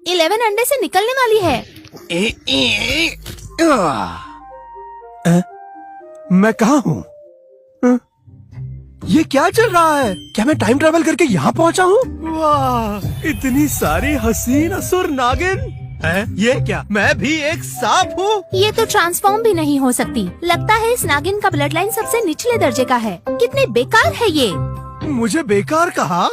11 अंडे से निकलने वाली है। मैं कहाँ हूँ? ये क्या चल रहा है? क्या मैं टाइम ट्रेवल करके यहाँ पहुँचा हूँ? वाह, इतनी सारी हसीन असुर नागिन है। ये क्या मैं भी एक सांप हूँ? ये तो ट्रांसफॉर्म भी नहीं हो सकती। लगता है इस नागिन का ब्लड लाइन सबसे निचले दर्जे का है। कितने बेकार है ये। मुझे बेकार कहा?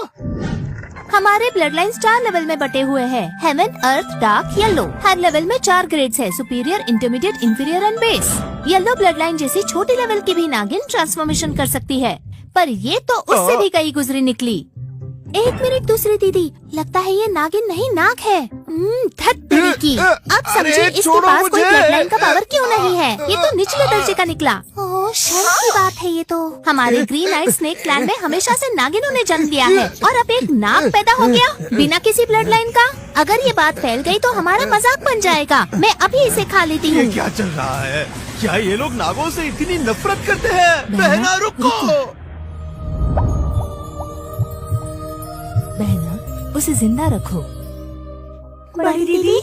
हमारे ब्लड लाइन 4 लेवल में बटे हुए हैं। हेवन, अर्थ, डार्क, येलो। हर लेवल में 4 ग्रेड्स है, superior, intermediate, inferior and base. Yellow blood line जैसी छोटी लेवल की भी नागिन ट्रांसफॉर्मेशन कर सकती है, पर ये तो उससे भी कहीं गुजरी निकली। एक मिनट दूसरी दीदी, लगता है ये नागिन नहीं नाग है। धत तेरी की। अब समझे इसके पास कोई ब्लड लाइन का पावर क्यों नहीं है। ये तो निचले दर्जे का निकला। ओह, शर्म की बात है ये तो। हमारे ग्रीन आइड स्नेक क्लैन में हमेशा से नागिनों ने जन्म लिया है और अब एक नाग पैदा हो गया बिना किसी ब्लड लाइन का। अगर ये बात फैल गई तो हमारा मजाक बन जाएगा। मैं अभी इसे खा लेती हूँ। ये क्या चल रहा है? क्या ये लोग नागों से इतनी नफरत करते हैं? बहना रुको। बहना, उसे जिंदा रखो। बड़ी दीदी,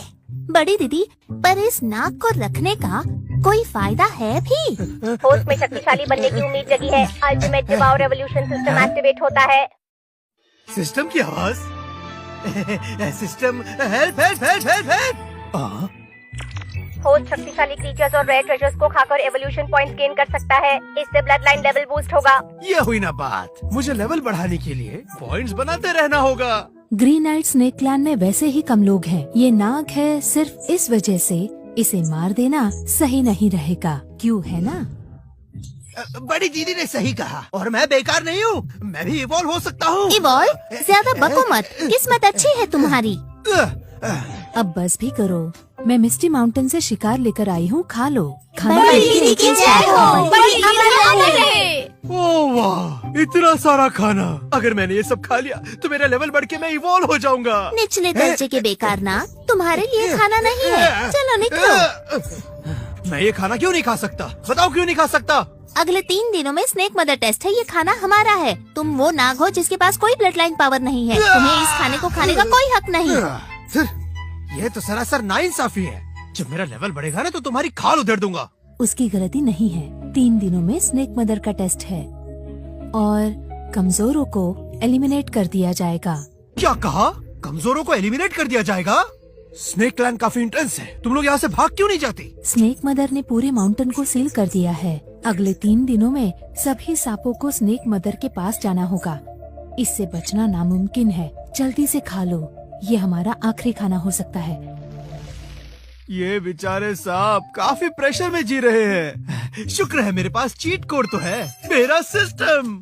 बड़ी दीदी, पर इस नाग को रखने का कोई फायदा है भी? होस्ट में शक्तिशाली बनने की उम्मीद जगी है। अल्टीमेट डिवाउ रेवोल्यूशन सिस्टम एक्टिवेट होता है। सिस्टम की आवाज। System, help help help help help. Host शक्तिशाली क्रीचर्स और रेयर ट्रेजर्स को खाकर एवोल्यूशन पॉइंट्स गेन कर सकता है। इससे ब्लड लाइन लेवल बूस्ट होगा। ये हुई ना बात। मुझे लेवल बढ़ाने के लिए पॉइंट्स बनाते रहना होगा। ग्रीन आइड स्नेक क्लैन में वैसे ही कम लोग हैं। ये नाग है सिर्फ इस वजह से इसे मार देना सही नहीं रहेगा, क्यों है ना? बड़ी दीदी ने सही कहा और मैं बेकार नहीं हूँ। मैं भी इवॉल्व हो सकता हूँ। इवॉल्व? ज्यादा बको मत, किस्मत अच्छी है तुम्हारी। अब बस भी करो। मैं मिस्टी माउंटेन से शिकार लेकर आई हूँ, खा लो। बड़ी दीदी की जय हो। बड़ी अमर रहे। ओह वाह, इतना सारा खाना। अगर मैंने ये सब खा लिया तो मेरा लेवल बढ़ के मैं इवॉल्व हो जाऊंगा। निचले दर्जे के बेकार ना, तुम्हारे लिए खाना नहीं है। चलो निकलो। मैं ये खाना क्यों नहीं खा सकता? बताओ क्यों नहीं खा सकता? अगले 3 दिनों में स्नेक मदर टेस्ट है। ये खाना हमारा है। तुम वो नाग हो जिसके पास कोई ब्लड लाइन पावर नहीं है। तुम्हें इस खाने को खाने का कोई हक नहीं। ये तो सरासर नाइंसाफी है। जब मेरा लेवल बढ़ेगा ना तो तुम्हारी खाल उधेड़ दूंगा। उसकी गलती नहीं है। 3 दिनों में स्नेक मदर का टेस्ट है और कमजोरों को एलिमिनेट कर दिया जाएगा। क्या कहा? कमजोरों को एलिमिनेट कर दिया जाएगा? स्नेक क्लैन काफी इंटेंस है। तुम लोग यहाँ से भाग क्यों नहीं जाती? स्नेक मदर ने पूरे माउंटेन को सील कर दिया है। अगले 3 दिनों में सभी सांपों को स्नेक मदर के पास जाना होगा। इससे बचना नामुमकिन है। जल्दी से खा लो, ये हमारा आखिरी खाना हो सकता है। ये बेचारे सांप काफी प्रेशर में जी रहे हैं। शुक्र है मेरे पास चीट कोड तो है, मेरा सिस्टम।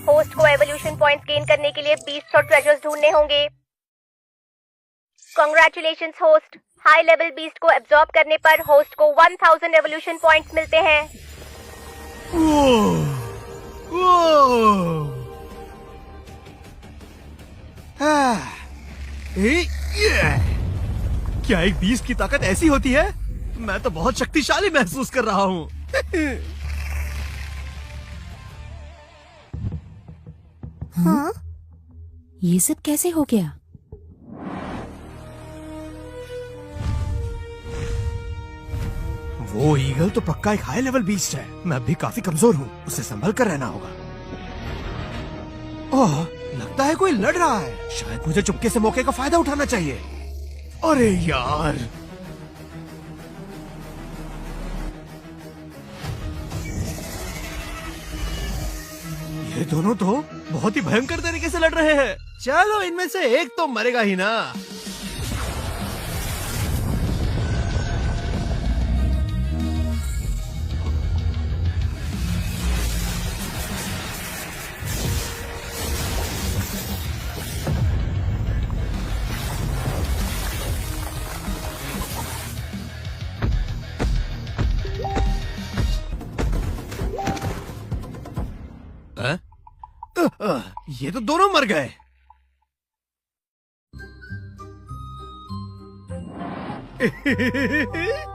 होस्ट को एवोल्यूशन पॉइंट्स गेन करने के लिए बीस्ट्स और ट्रेजर्स ढूंढने होंगे। Congratulations host. High level beast को एब्जॉर्ब करने पर होस्ट को 1000 एवोल्यूशन पॉइंट्स मिलते हैं। क्या एक बीस्ट की ताकत ऐसी होती है? मैं तो बहुत शक्तिशाली महसूस कर रहा हूँ। हाँ? ये सब कैसे हो गया? वो ईगल तो पक्का एक हाई लेवल बीस्ट है। मैं भी काफी कमजोर हूँ, उसे संभल कर रहना होगा। ओह, लगता है कोई लड़ रहा है। शायद मुझे चुपके से मौके का फायदा उठाना चाहिए। अरे यार, ये दोनों तो बहुत ही भयंकर तरीके से लड़ रहे हैं। चलो इनमें से एक तो मरेगा ही ना। ये तो दोनों मर गए।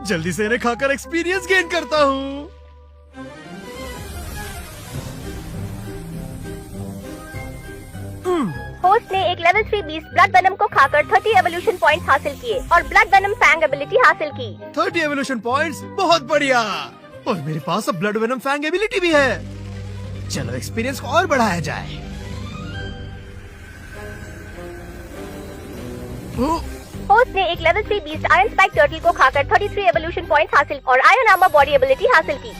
जल्दी से इन्हें खाकर एक्सपीरियंस गेन करता हूँ। होस्ट ने एक लेवल 3 बीस्ट ब्लड वेनम को खाकर 30 एवोल्यूशन पॉइंट्स हासिल किए और ब्लड वेनम फैंग एबिलिटी हासिल की। 30 एवोल्यूशन पॉइंट्स, बहुत बढ़िया। और मेरे पास अब ब्लड वेनम फैंग एबिलिटी भी है। चलो एक्सपीरियंस को और बढ़ाया जाए। होस्ट ने एक level 3 beast iron spike turtle को खाकर 33 एवोल्यूशन पॉइंट्स हासिल और आयरन आर्मर बॉडी एबिलिटी हासिल की।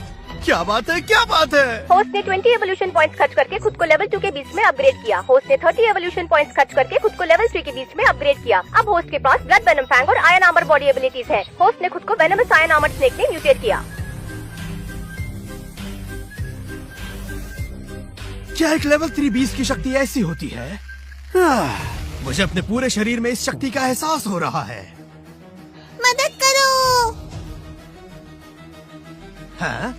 क्या बात है, क्या बात है। होस्ट ने 20 एवोल्यूशन पॉइंट्स खर्च करके खुद को लेवल 2 के बीच में अपग्रेड किया। होस्ट ने 30 एवोल्यूशन पॉइंट्स खर्च करके खुद को लेवल 3 के बीच में अपग्रेड किया। अब होस्ट के पास ब्लड वेनम फैंग और आयरन आर्मर बॉडी एबिलिटीज है। होस्ट ने खुद को वेनमस आयरन आर्मर स्नेक में म्यूटेट किया। क्या एक लेवल 3 बीस्ट की शक्ति ऐसी होती है? मुझे अपने पूरे शरीर में इस शक्ति का एहसास हो रहा है। मदद करो। हाँ?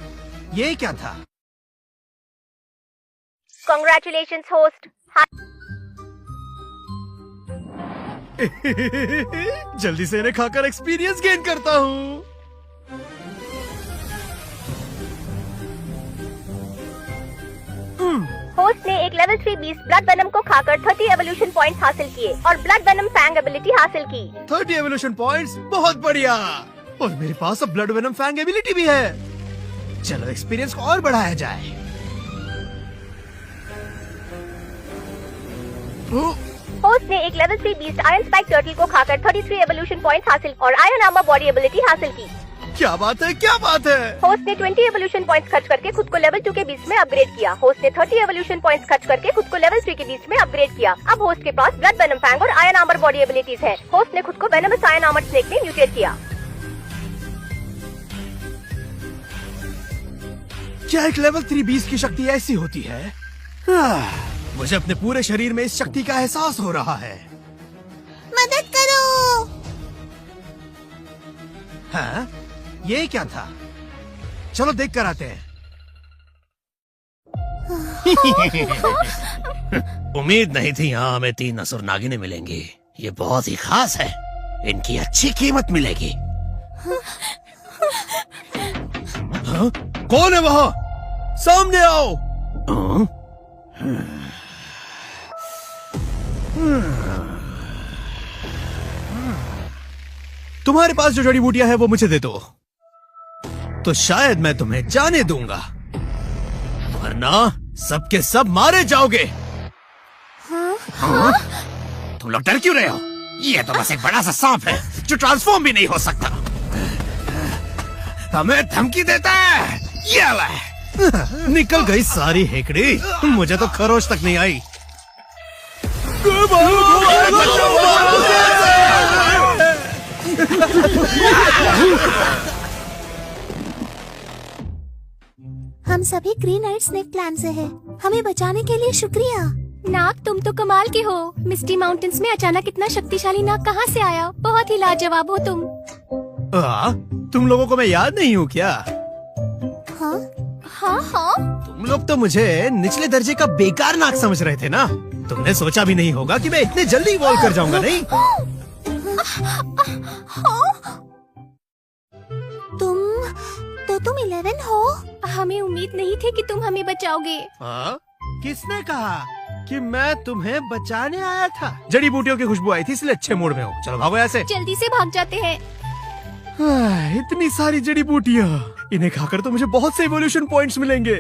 ये क्या था? Congratulations host. जल्दी से इन्हें खाकर एक्सपीरियंस गेन करता हूँ। होस्ट ने एक लेवल 3 बीस्ट ब्लड वेनम को खाकर 30 एवोल्यूशन पॉइंट्स हासिल किए और ब्लड वेनम फैंग एबिलिटी हासिल की। 30 एवोल्यूशन पॉइंट्स, बहुत बढ़िया। और मेरे पास अब ब्लड वेनम फैंग एबिलिटी भी है। चलो एक्सपीरियंस को और बढ़ाया जाए। होस्ट ने एक level 3 beast iron spike turtle को खाकर 33 एवोल्यूशन पॉइंट्स हासिल और आयरन आर्मर बॉडी एबिलिटी हासिल की। क्या बात है, क्या बात है। होस्ट ने 20 एवोल्यूशन पॉइंट्स खर्च करके खुद को लेवल 2 के बीच में अपग्रेड किया। होस्ट ने 30 एवोल्यूशन पॉइंट्स खर्च करके खुद को लेवल 3 के बीच में अपग्रेड किया। अब होस्ट के पास ब्लड वेनम फैंग और आयरन आर्मर बॉडी एबिलिटीज है। होस्ट ने खुद को वेनमस आयरन आर्मर स्नेक में म्यूटेट किया। क्या एक लेवल 3 बीस्ट की शक्ति ऐसी होती है? मुझे अपने पूरे शरीर में इस शक्ति का एहसास हो रहा है। मदद करो। हाँ? ये क्या था? चलो देख कर आते हैं। उम्मीद नहीं थी यहाँ हमें 3 असुर नागिनें मिलेंगी। ये बहुत ही खास है, इनकी अच्छी कीमत मिलेगी। हाँ? कौन है वहाँ? सामने आओ। तुम्हारे पास जो जड़ी बूटियां है वो मुझे दे दो, तो शायद मैं तुम्हें जाने दूंगा, वरना सबके सब मारे जाओगे। हाँ? तुम लोग डर क्यों रहे हो? ये तो बस एक बड़ा सा सांप है जो ट्रांसफॉर्म भी नहीं हो सकता। हमें धमकी देता है। ये ले। निकल गई सारी हेकड़ी, मुझे तो खरोच तक नहीं आई। हम सभी ग्रीन आइड स्नेक क्लैन से हैं। हमें बचाने के लिए शुक्रिया। नाग, तुम तो कमाल के हो। मिस्टी माउंटेन्स में अचानक इतना शक्तिशाली नाग कहाँ से आया? बहुत ही लाजवाब हो तुम। तुम लोगों को मैं याद नहीं हूँ क्या? हाँ हाँ हाँ। तुम लोग तो मुझे निचले दर्जे का बेकार नाग समझ रहे थे ना। तुमने सोचा भी नहीं होगा कि मैं इतने जल्दी इवॉल्व कर जाऊंगा, नहीं? तुम 11 हो? हमें उम्मीद नहीं थी कि तुम हमें बचाओगे। हाँ? किसने कहा कि मैं तुम्हें बचाने आया था? जड़ी बूटियों की खुशबू आई थी, इसलिए अच्छे मूड में हूँ। चलो भागो यहाँ से। जल्दी से भाग जाते हैं। इतनी सारी जड़ी बूटियाँ, इन्हें खाकर तो मुझे बहुत से इवोल्यूशन पॉइंट्स मिलेंगे।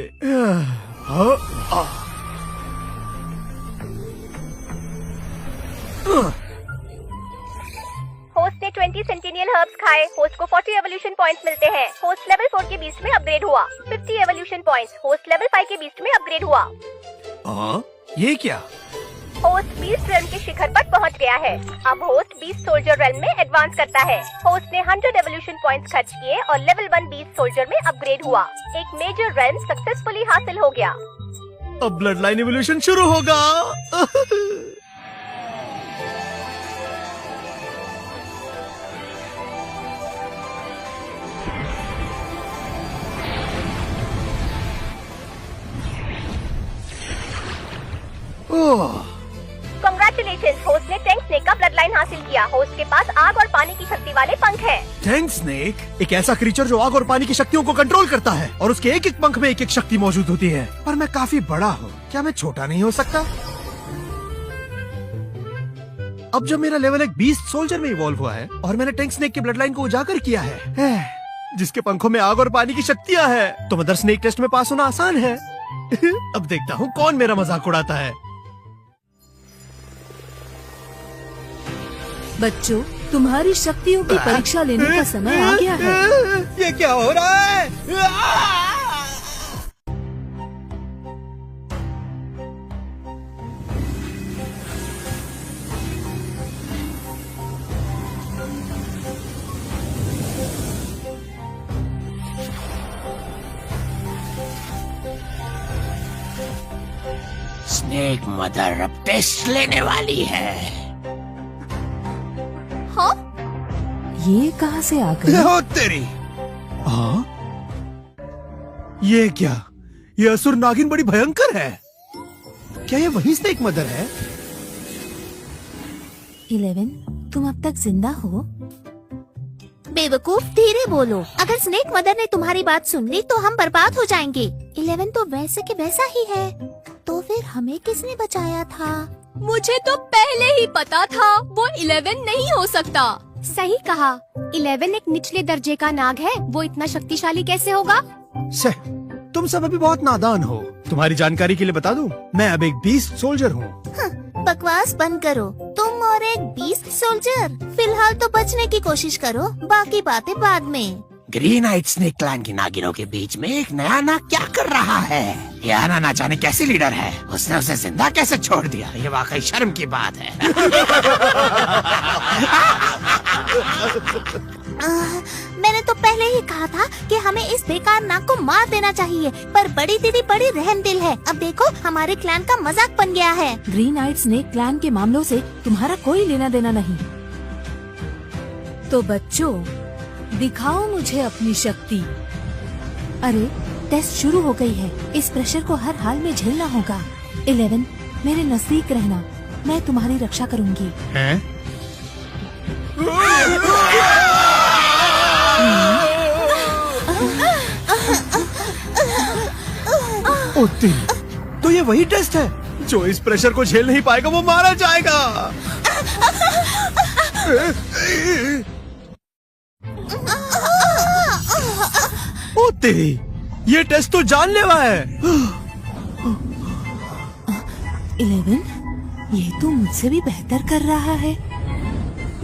होस्ट ने 20 सेंटिनियल हर्ब्स खाए। होस्ट को 40 एवोल्यूशन पॉइंट्स मिलते हैं। होस्ट लेवल 4 के बीच में अपग्रेड हुआ। 50 एवोल्यूशन पॉइंट्स। होस्ट लेवल 5 के बीच में अपग्रेड हुआ। ये क्या? होस्ट बीस्ट रेल्म के शिखर पर पहुंच गया है। अब होस्ट बीस्ट सोल्जर रेल्म में एडवांस करता है। होस्ट ने 100 एवोल्यूशन पॉइंट्स खर्च किए और लेवल 1 बीस्ट सोल्जर में अपग्रेड हुआ। एक मेजर रेल्म सक्सेसफुली हासिल हो गया। अब ब्लड लाइन एवोल्यूशन शुरू होगा। कांग्रेचुलेशंस, होस्ट ने टैंक स्नेक का ब्लड लाइन हासिल किया। होस्ट के पास आग और पानी की शक्ति वाले पंख हैं। टैंक स्नेक एक ऐसा क्रीचर जो आग और पानी की शक्तियों को कंट्रोल करता है, और उसके एक एक पंख में एक एक शक्ति मौजूद होती है। पर मैं काफी बड़ा हूँ, क्या मैं छोटा नहीं हो सकता? अब जब मेरा लेवल एक बीस्ट सोल्जर में इवॉल्व हुआ है और मैंने टैंक स्नेक की ब्लड लाइन को उजागर किया है, जिसके पंखों में आग और पानी की शक्तियाँ है, तो मदर स्नेक टेस्ट में पास होना आसान है। अब देखता हूँ कौन मेरा मजाक उड़ाता है। बच्चों, तुम्हारी शक्तियों की परीक्षा लेने का समय आ गया है। ये क्या हो रहा है? स्नेक मदर अब टेस्ट लेने वाली है। हाँ? ये कहाँ से आ गई? हो तेरी। हाँ? ये क्या? ये असुर नागिन बड़ी भयंकर है। क्या ये वही स्नेक मदर है? 11, तुम अब तक जिंदा हो? बेवकूफ, धीरे बोलो। अगर स्नेक मदर ने तुम्हारी बात सुन ली तो हम बर्बाद हो जाएंगे। 11 तो वैसे के वैसा ही है। तो फिर हमें किसने बचाया था? मुझे तो पहले ही पता था वो 11 नहीं हो सकता। सही कहा। 11 एक निचले दर्जे का नाग है, वो इतना शक्तिशाली कैसे होगा? से, तुम सब अभी बहुत नादान हो। तुम्हारी जानकारी के लिए बता दूं, मैं अब एक बीस्ट सोल्जर हूँ। बकवास बंद करो। तुम और एक बीस्ट सोल्जर। फिलहाल तो बचने की कोशिश करो, बाकी बातें बाद में। ग्रीन आइट स्नेक क्लैन की नागिनों के बीच में एक नया नाग क्या कर रहा है? ये आना ना जाने कैसी लीडर है, उसने उसे जिंदा कैसे छोड़ दिया? ये वाकई शर्म की बात है। मैंने तो पहले ही कहा था कि हमें इस बेकार नाग को मार देना चाहिए, पर बड़ी दीदी बड़ी रहम दिल है। अब देखो, हमारे क्लैन का मजाक बन गया है। ग्रीन आइट स्नेक क्लैन के मामलों से तुम्हारा कोई लेना देना नहीं। तो बच्चों, दिखाओ मुझे अपनी शक्ति। अरे, टेस्ट शुरू हो गई है। इस प्रेशर को हर हाल में झेलना होगा। 11, मेरे नजदीक रहना, मैं तुम्हारी रक्षा करूंगी। हैं? ओ तेरी, तो ये वही टेस्ट है जो इस प्रेशर को झेल नहीं पाएगा वो मारा जाएगा। ओ तेरी, ये टेस्ट तो जानलेवा है। 11, ये तो मुझसे भी बेहतर कर रहा है।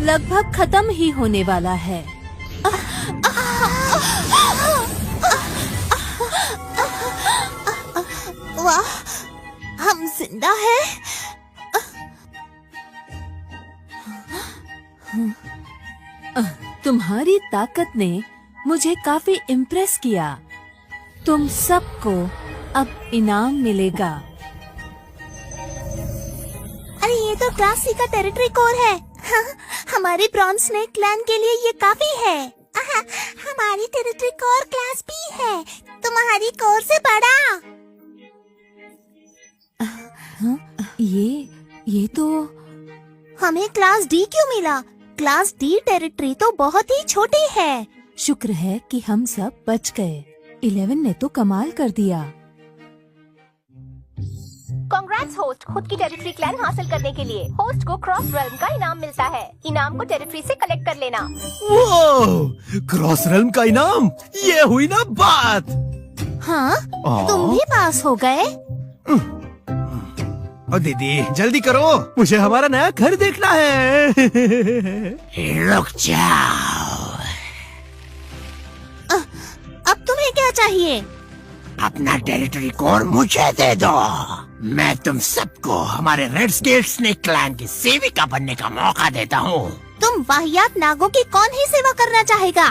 लगभग खत्म ही होने वाला है। वाह, हम जिंदा हैं। तुम्हारी ताकत ने मुझे काफी इम्प्रेस किया। तुम सबको अब इनाम मिलेगा। अरे, ये तो क्लास सी का टेरिटरी कोर है। हाँ, हमारे ब्रॉन्ज स्नेक क्लैन के लिए ये काफी है। हमारी टेरिटरी कोर क्लास बी है, तुम्हारी कोर से बड़ा। ये तो हमें क्लास डी क्यों मिला? क्लास डी टेरिटरी तो बहुत ही छोटी है। शुक्र है कि हम सब बच गए। 11 ने तो कमाल कर दिया। कांग्रेट्स होस्ट, खुद की टेरिटरी क्लैन हासिल करने के लिए होस्ट को क्रॉस रेल्म का इनाम मिलता है। इनाम को टेरिटरी से कलेक्ट कर लेना। वो क्रॉस रेल्म का इनाम, ये हुई ना बात। हाँ, तुम भी पास हो गए। ओ दीदी, जल्दी करो, मुझे हमारा नया घर देखना है। रुक जाओ। अब तुम्हें क्या चाहिए? अपना टेरिटरी कोर मुझे दे दो। मैं तुम सबको हमारे रेड स्केल स्नेक क्लैन की सेविका बनने का मौका देता हूँ। तुम वाहियात नागों की कौन ही सेवा करना चाहेगा?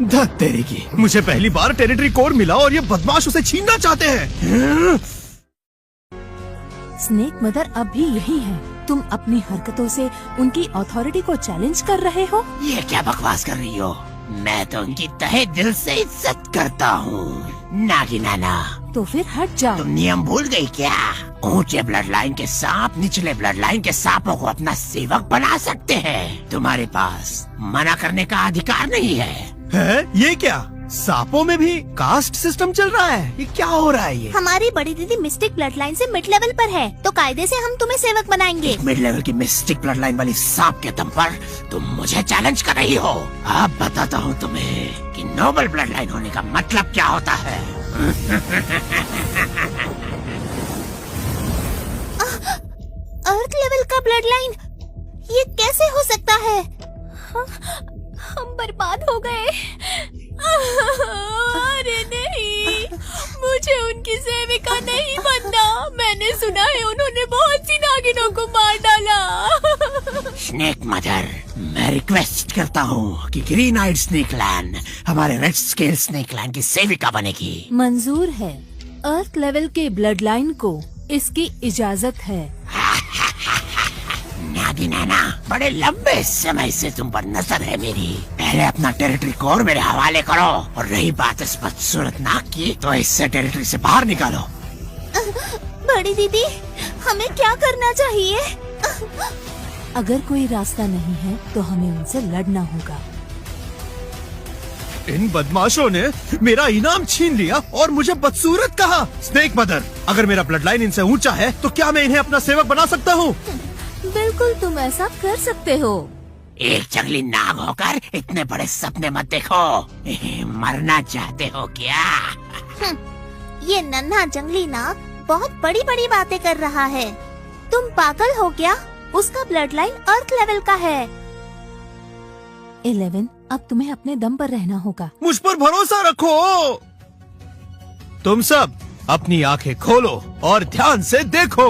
धत तेरी की, मुझे पहली बार टेरिटरी कोर मिला और ये बदमाश उसे छीनना चाहते हैं। स्नेक मदर अब भी यही है। तुम अपनी हरकतों से उनकी अथॉरिटी को चैलेंज कर रहे हो। ये क्या बकवास कर रही हो? मैं तो उनकी तहे दिल से इज्जत करता हूँ। नागिनाना, तो फिर हट जाओ। तुम नियम भूल गई क्या? ऊंचे ब्लड लाइन के सांप निचले ब्लड लाइन के सांपों को अपना सेवक बना सकते हैं। तुम्हारे पास मना करने का अधिकार नहीं है। है? ये क्या? सांपों में भी कास्ट सिस्टम चल रहा है? ये क्या हो रहा है ये? हमारी बड़ी दीदी मिस्टिक ब्लड लाइन से मिड लेवल पर है, तो कायदे से हम तुम्हें सेवक बनाएंगे। मिड लेवल की मिस्टिक ब्लड लाइन वाली सांप के दम पर तुम मुझे चैलेंज कर रही हो। अब बताता हूँ तुम्हें कि नोबल ब्लड लाइन होने का मतलब क्या होता है। अर्थ लेवल का ब्लड लाइन, ये कैसे हो सकता है? हम बर्बाद हो गए। अरे नहीं, मुझे उनकी सेविका नहीं बनना। मैंने सुना है उन्होंने बहुत सी नागिनों को मार डाला। स्नेक मदर, मैं रिक्वेस्ट करता हूँ कि ग्रीन आइड स्नेक क्लैन हमारे रेड स्केल स्नेक क्लैन की सेविका बनेगी। मंजूर है। अर्थ लेवल के ब्लड लाइन को इसकी इजाजत है। नागिना, बड़े लंबे समय से तुम पर नजर है मेरी। पहले अपना टेरिटरी कोर मेरे हवाले करो, और रही बात इस बदसूरत नाग की, तो इससे टेरिटरी से बाहर निकालो। बड़ी दीदी, हमें क्या करना चाहिए? अगर कोई रास्ता नहीं है तो हमें उनसे लड़ना होगा। इन बदमाशों ने मेरा इनाम छीन लिया और मुझे बदसूरत कहा। स्नेक मदर, अगर मेरा ब्लड लाइन इनसे ऊंचा है तो क्या मैं इन्हें अपना सेवक बना सकता हूँ? बिल्कुल, तुम ऐसा कर सकते हो। एक जंगली नाग होकर इतने बड़े सपने मत देखो। मरना चाहते हो क्या? ये नन्हा जंगली नाग बहुत बड़ी बड़ी बातें कर रहा है। तुम पागल हो क्या? उसका ब्लड लाइन अर्थ लेवल का है। 11, अब तुम्हें अपने दम पर रहना होगा। मुझ पर भरोसा रखो। तुम सब अपनी आंखें खोलो और ध्यान से देखो।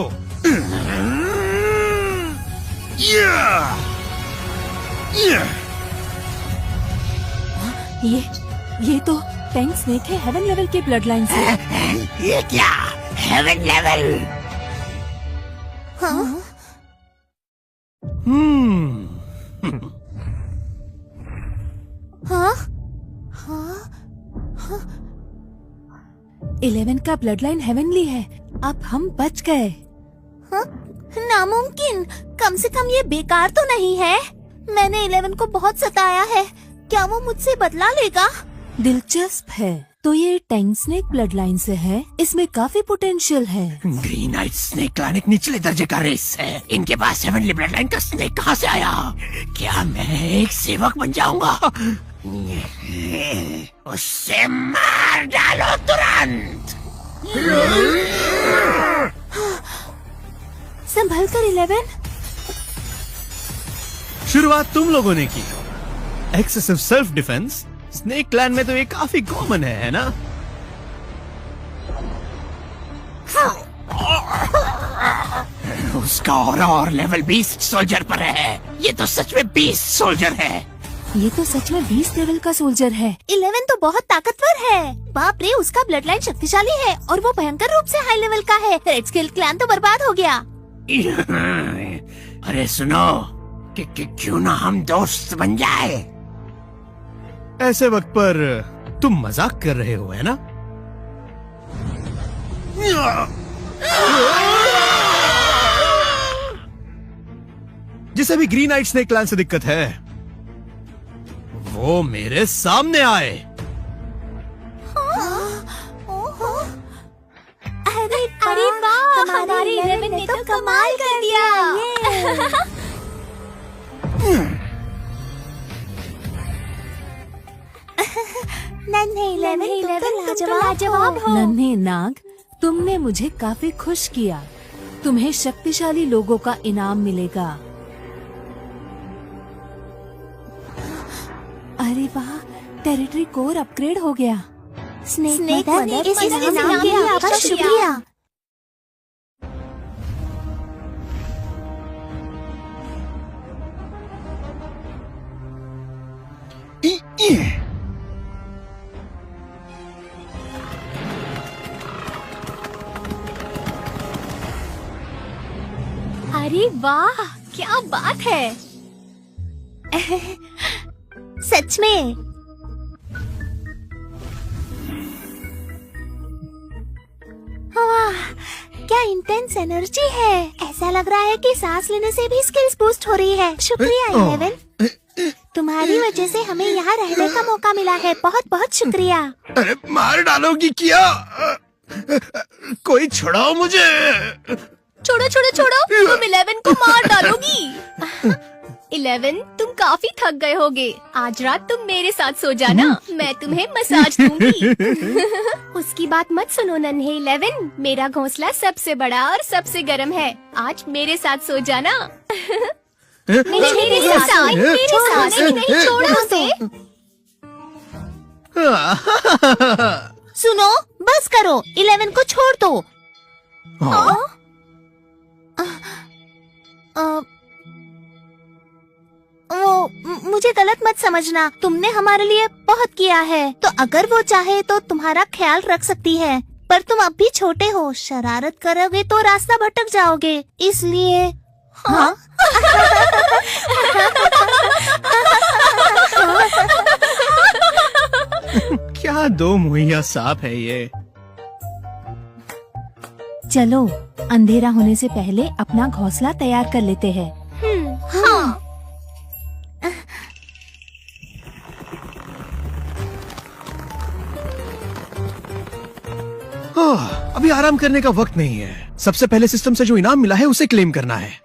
ये तो टैंक स्नेक है हेवन लेवल के ब्लड लाइन से। ये क्या हेवन लेवल? हाँ? हाँ? हाँ? 11 का ब्लड लाइन हेवनली है। अब हम बच गए। हाँ? नामुमकिन। कम से कम ये बेकार तो नहीं है। मैंने 11 को बहुत सताया है। क्या वो मुझसे बदला लेगा? दिलचस्प है। तो ये टैंक स्नेक ब्लड लाइन से है। इसमें काफी पोटेंशियल है। ग्रीन आइड स्नेक क्लैन एक निचले दर्जे का रेस है। इनके पास हेवनली ब्लड लाइन का स्नेक कहाँ से आया? क्या मैं एक सेवक बन जाऊंगा? उससे मार डालो तुरंत। संभल कर 11। शुरुआत तुम लोगों ने की। Excessive self defence snake clan में तो ये काफी कॉमन है ना? उसका और लेवल 20 सोल्जर पर है। ये तो सच में 20 सोल्जर है। ये तो सच में 20 लेवल का सोल्जर है। 11 तो बहुत ताकतवर है। बाप रे, उसका ब्लड लाइन शक्तिशाली है और वो भयंकर रूप से हाई लेवल का है। रेड स्केल क्लैन तो बर्बाद हो गया। अरे सुनो, क्यों ना हम दोस्त बन जाए? ऐसे वक्त पर तुम मजाक कर रहे हो, है ना? जिसे भी ग्रीन आइड स्नेक क्लैन से दिक्कत है वो मेरे सामने आए। अरे वाह, हमारे 11 ने तो कमाल कर दिया। नन्हे 11 तुम तो लाजवाब हो। नन्हे नाग, तुमने मुझे काफी खुश किया। तुम्हें शक्तिशाली लोगों का इनाम मिलेगा। अरे वाह, टेरिटरी कोर अपग्रेड हो गया। स्नेक मदर, इस इनाम के लिए आपका शुक्रिया। अरे वाह, क्या बात है। सच में। वाह, क्या इंटेंस एनर्जी है। ऐसा लग रहा है कि सांस लेने से भी स्किल्स बूस्ट हो रही है। शुक्रिया 11। तुम्हारी वजह से हमें यहाँ रहने का मौका मिला है, बहुत बहुत शुक्रिया। अरे मार डालोगी क्या? कोई छुड़ाओ मुझे। छोड़ो छोड़ो छोड़ो, तुम 11 को मार डालोगी। 11, तुम काफी थक गए होगे। आज रात तुम मेरे साथ सो जाना, मैं तुम्हें मसाज दूंगी। उसकी बात मत सुनो नन्हे 11, मेरा घोंसला सबसे बड़ा और सबसे गर्म है। आज मेरे साथ सो जाना। मेरे साथ, नहीं छोड़ो उसे। सुनो, बस करो, 11 को छोड़ दो। मुझे गलत मत समझना, तुमने हमारे लिए बहुत किया है, तो अगर वो चाहे तो तुम्हारा ख्याल रख सकती है। पर तुम अब भी छोटे हो, शरारत करोगे तो रास्ता भटक जाओगे, इसलिए हाँ? क्या दो मुहैया सांप है ये। चलो, अंधेरा होने से पहले अपना घोंसला तैयार कर लेते हैं। हाँ। अभी आराम करने का वक्त नहीं है। सबसे पहले सिस्टम से जो इनाम मिला है उसे क्लेम करना है।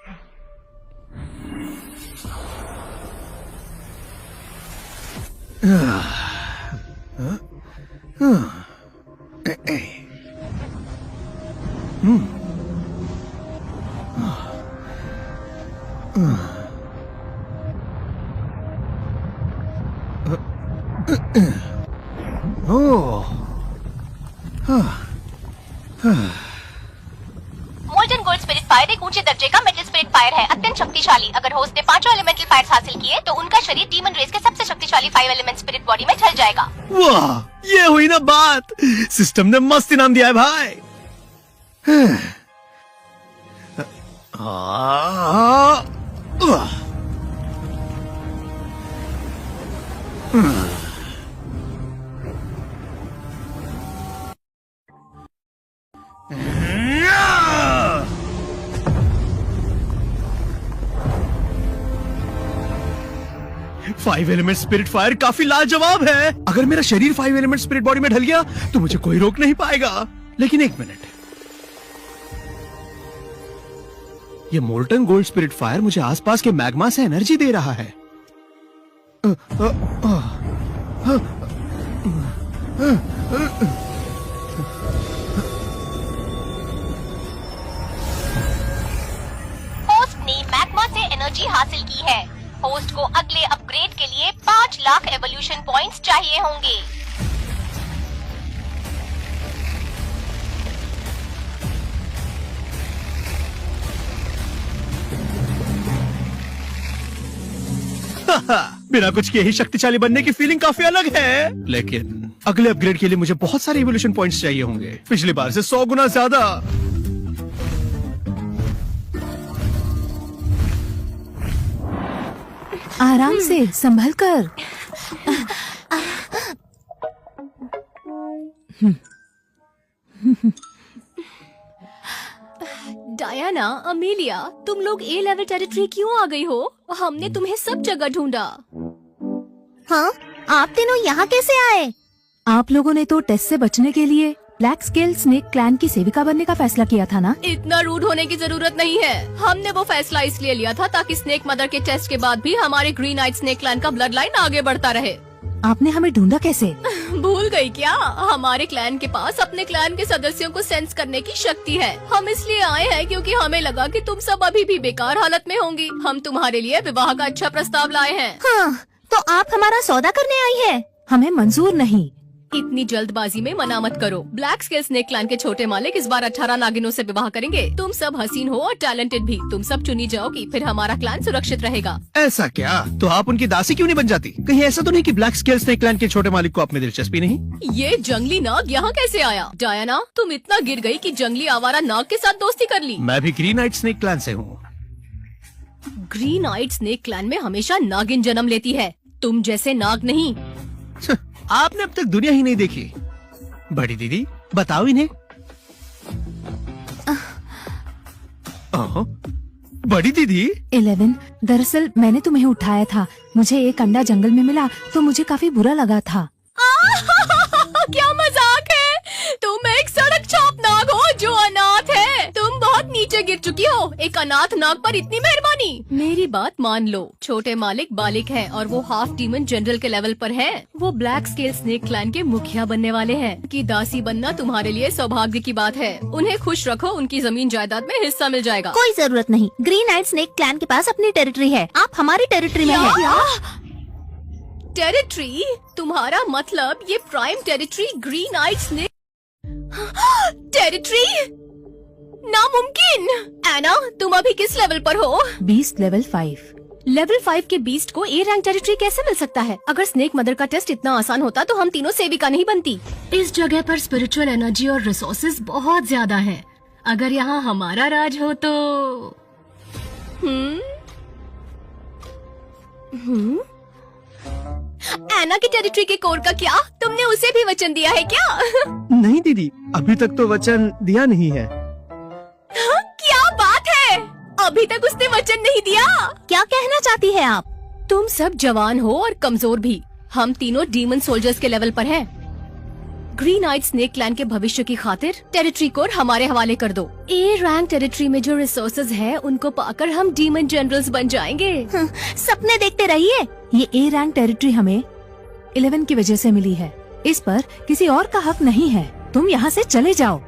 मोल्टन गोल्ड स्पिरिट फायर एक ऊंचे दर्जे का मेटल स्पिरिट फायर है, अत्यंत शक्तिशाली। अगर होस्ट ने 5 एलिमेंटल फायर्स हासिल किए तो उनका शरीर डीमन रेस के सबसे शक्तिशाली 5 एलिमेंट स्पिरिट बॉडी में ढल जाएगा। वाह, ये हुई ना बात। सिस्टम ने मस्त इनाम दिया है भाई। फाइव एलिमेंट स्पिरिट फायर काफी लाजवाब है। अगर मेरा शरीर 5 एलिमेंट स्पिरिट बॉडी में ढल गया तो मुझे कोई रोक नहीं पाएगा। लेकिन एक मिनट, ये मोल्टन गोल्ड स्पिरिट फायर मुझे आसपास के मैग्मा से एनर्जी दे रहा है। होस्ट ने मैग्मा से एनर्जी हासिल की है। होस्ट को अगले अपग्रेड के लिए 5 लाख एवोल्यूशन पॉइंट्स चाहिए होंगे। बिना कुछ किए ही शक्तिशाली बनने की फीलिंग काफी अलग है। लेकिन अगले अपग्रेड के लिए मुझे बहुत सारे एवोल्यूशन पॉइंट्स चाहिए होंगे, पिछली बार से 100 गुना ज्यादा। आराम से, संभल कर। डायना, अमेलिया, तुम लोग ए लेवल टेरिटरी क्यों आ गई हो? हमने तुम्हें सब जगह ढूंढा। हाँ, आप तीनों यहाँ कैसे आए? आप लोगों ने तो टेस्ट से बचने के लिए ब्लैक स्केल स्नेक क्लैन की सेविका बनने का फैसला किया था ना? इतना रूड होने की जरूरत नहीं है। हमने वो फैसला इसलिए लिया था ताकि स्नेक मदर के टेस्ट के बाद भी हमारे ग्रीन आइट स्नेक क्लैन का ब्लड लाइन आगे बढ़ता रहे। आपने हमें ढूंढा कैसे? भूल गई क्या? हमारे क्लैन के पास अपने क्लैन के सदस्यों को सेंस करने की शक्ति है। हम इसलिए आए हैं क्योंकि हमें लगा कि तुम सब अभी भी बेकार हालत में होंगी। हम तुम्हारे लिए विवाह का अच्छा प्रस्ताव लाए हैं। हाँ, तो आप हमारा सौदा करने आई है? हमें मंजूर नहीं। इतनी जल्दबाजी में मना मत करो। ब्लैक स्केल स्नेक क्लैन के छोटे मालिक इस बार 18 नागिनों से विवाह करेंगे। तुम सब हसीन हो और टैलेंटेड भी। तुम सब चुनी जाओगी, फिर हमारा क्लैन सुरक्षित रहेगा। ऐसा क्या? तो आप उनकी दासी क्यों नहीं बन जाती? कहीं ऐसा तो नहीं कि ब्लैक स्केल स्नेक क्लैन के छोटे मालिक को आप में दिलचस्पी नहीं? ये जंगली नाग यहाँ कैसे आया? डायना, तुम इतना गिर गई कि जंगली आवारा नाग के साथ दोस्ती कर ली। मैं भी ग्रीन आइट स्नेक क्लैन से हूँ। ग्रीन आइट स्नेक क्लैन में हमेशा नागिन जन्म लेती है, तुम जैसे नाग नहीं। आपने अब तक दुनिया ही नहीं देखी। बड़ी दीदी, बताओ इन्हें। बड़ी दीदी 11 दरअसल मैंने तुम्हें उठाया था। मुझे एक अंडा जंगल में मिला तो मुझे काफी बुरा लगा था। क्या मजाक है। तुम एक सड़क छाप नाग हो जो अनाथ है। तुम बहुत नीचे गिर चुकी हो। एक अनाथ नाग पर इतनी मेहरबानी। मेरी बात मान लो, छोटे मालिक बालिक हैं और वो हाफ डीमन जनरल के लेवल पर हैं। वो ब्लैक स्केल स्नेक क्लैन के मुखिया बनने वाले हैं। कि दासी बनना तुम्हारे लिए सौभाग्य की बात है। उन्हें खुश रखो, उनकी जमीन जायदाद में हिस्सा मिल जाएगा। कोई जरूरत नहीं। ग्रीन आइट स्नेक क्लैन के पास अपनी टेरिटरी है। आप हमारी टेरिटरी में हैं। टेरिटरी? तुम्हारा मतलब ये प्राइम टेरिटरी ग्रीन आइट स्नेक टेरिटरी? नामुमकिन। एना, तुम अभी किस लेवल पर हो? Beast level 5। लेवल 5 के बीस्ट को ए रैंक टेरिटरी कैसे मिल सकता है? अगर स्नेक मदर का टेस्ट इतना आसान होता तो हम तीनों सेविका नहीं बनती। इस जगह पर स्पिरिचुअल एनर्जी और रिसोर्सेज बहुत ज्यादा हैं। अगर यहाँ हमारा राज हो तो एना की टेरिटरी के कोर का क्या? तुमने उसे भी वचन दिया है क्या? नहीं दीदी, अभी तक तो वचन दिया नहीं है। क्या बात है, अभी तक उसने वचन नहीं दिया? क्या कहना चाहती है आप? तुम सब जवान हो और कमजोर भी। हम तीनों डीमन सोल्जर्स के लेवल पर हैं। ग्रीन आइट स्नेक क्लैन के भविष्य की खातिर टेरिटरी कोर हमारे हवाले कर दो। ए रैंक टेरिटरी में जो रिसोर्सेज है उनको पाकर हम डीमन जनरल्स बन जाएंगे। सपने देखते रहिए। ये ए रैंक टेरिटरी हमें 11 की वजह से मिली है। इस पर किसी और का हक नहीं है। तुम यहाँ से चले जाओ।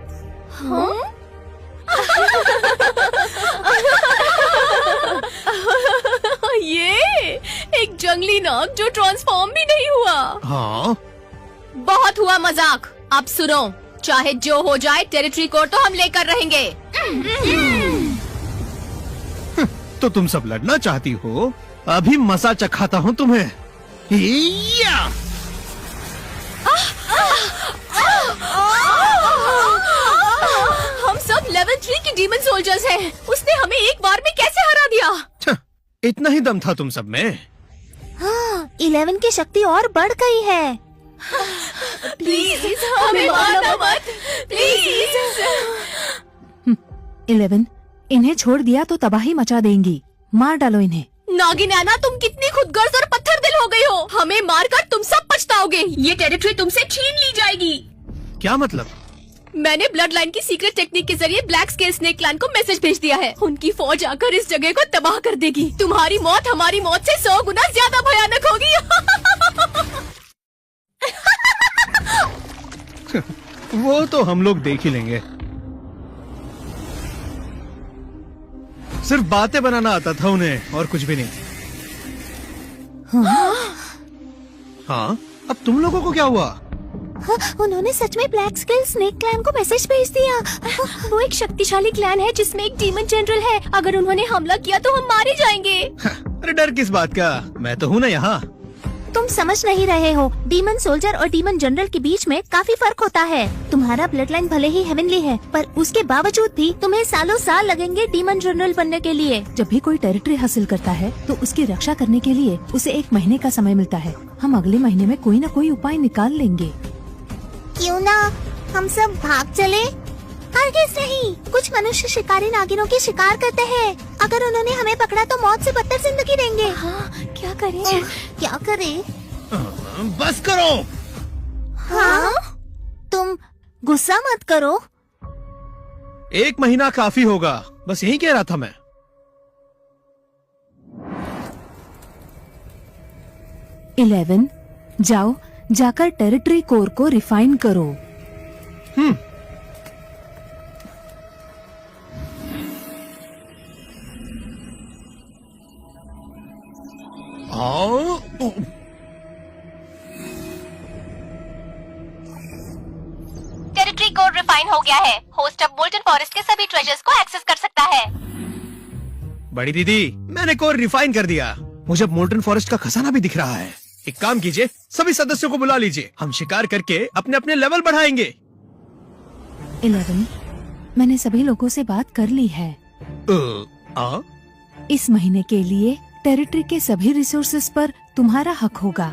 ये एक जंगली नाग जो ट्रांसफॉर्म भी नहीं हुआ। हाँ, बहुत हुआ मजाक। अब सुनो, चाहे जो हो जाए टेरिटरी कोर तो हम लेकर रहेंगे। तो तुम सब लड़ना चाहती हो? अभी मजा चखाता हूँ तुम्हें। या! हम सब लेवल 3 की डीमन सोल्जर्स हैं। उसने हमें एक बार में कैसे हरा दिया? छह, इतना ही दम था तुम सब में? हाँ, 11 की शक्ति और बढ़ गई है। प्लीज हमें मारना मत, प्लीज। 11 इन्हें छोड़ दिया तो तबाही मचा देंगी। मार डालो इन्हें। नागिन एना, तुम कितनी खुदगर्ज और पत्थर दिल हो गई हो। हमें मारकर तुम सब पछताओगे। ये टेरिटरी तुमसे छीन ली जाएगी। क्या मतलब? मैंने ब्लड लाइन की सीक्रेट टेक्निक के जरिए ब्लैक स्केल स्नेक क्लैन को मैसेज भेज दिया है। उनकी फौज आकर इस जगह को तबाह कर देगी। तुम्हारी मौत हमारी मौत से 100 गुना ज्यादा भयानक होगी। वो तो हम लोग देख ही लेंगे। सिर्फ बातें बनाना आता था उन्हें, और कुछ भी नहीं। हाँ, अब तुम लोगों को क्या हुआ? हाँ, उन्होंने सच में ब्लैक स्केल स्नेक क्लैन को मैसेज भेज दिया। वो एक शक्तिशाली क्लैन है जिसमें एक डीमन जनरल है। अगर उन्होंने हमला किया तो हम मारे जाएंगे। अरे डर किस बात का? मैं तो हूँ ना यहाँ। तुम समझ नहीं रहे हो। डीमन सोल्जर और डीमन जनरल के बीच में काफी फर्क होता है। तुम्हारा ब्लड लाइन भले ही हेवनली है, पर उसके बावजूद भी तुम्हें सालों साल लगेंगे डीमन जनरल बनने के लिए। जब भी कोई टेरिटरी हासिल करता है तो उसकी रक्षा करने के लिए उसे 1 महीने का समय मिलता है। हम अगले महीने में कोई न कोई उपाय निकाल लेंगे। क्यों ना हम सब भाग चले? हरगिज़ नहीं। कुछ मनुष्य शिकारी नागिनों की शिकार करते हैं। अगर उन्होंने हमें पकड़ा तो मौत से बदतर जिंदगी देंगे। हाँ, क्या करें? क्या करें? बस करो। हाँ? तुम गुस्सा मत करो। 1 महीना काफी होगा, बस यही कह रहा था मैं। 11 जाओ, जाकर टेरिटरी कोर को रिफाइन करो। टेरिटरी कोड रिफाइन हो गया है। होस्ट अब मोल्टन फॉरेस्ट के सभी ट्रेजर्स को एक्सेस कर सकता है। बड़ी दीदी, मैंने कोर रिफाइन कर दिया। मुझे अब मोल्टन फॉरेस्ट का खजाना भी दिख रहा है। एक काम कीजिए, सभी सदस्यों को बुला लीजिए। हम शिकार करके अपने अपने लेवल बढ़ाएंगे। 11 मैंने सभी लोगों से बात कर ली है। इस महीने के लिए टेरिटरी के सभी रिसोर्सेज पर तुम्हारा हक होगा।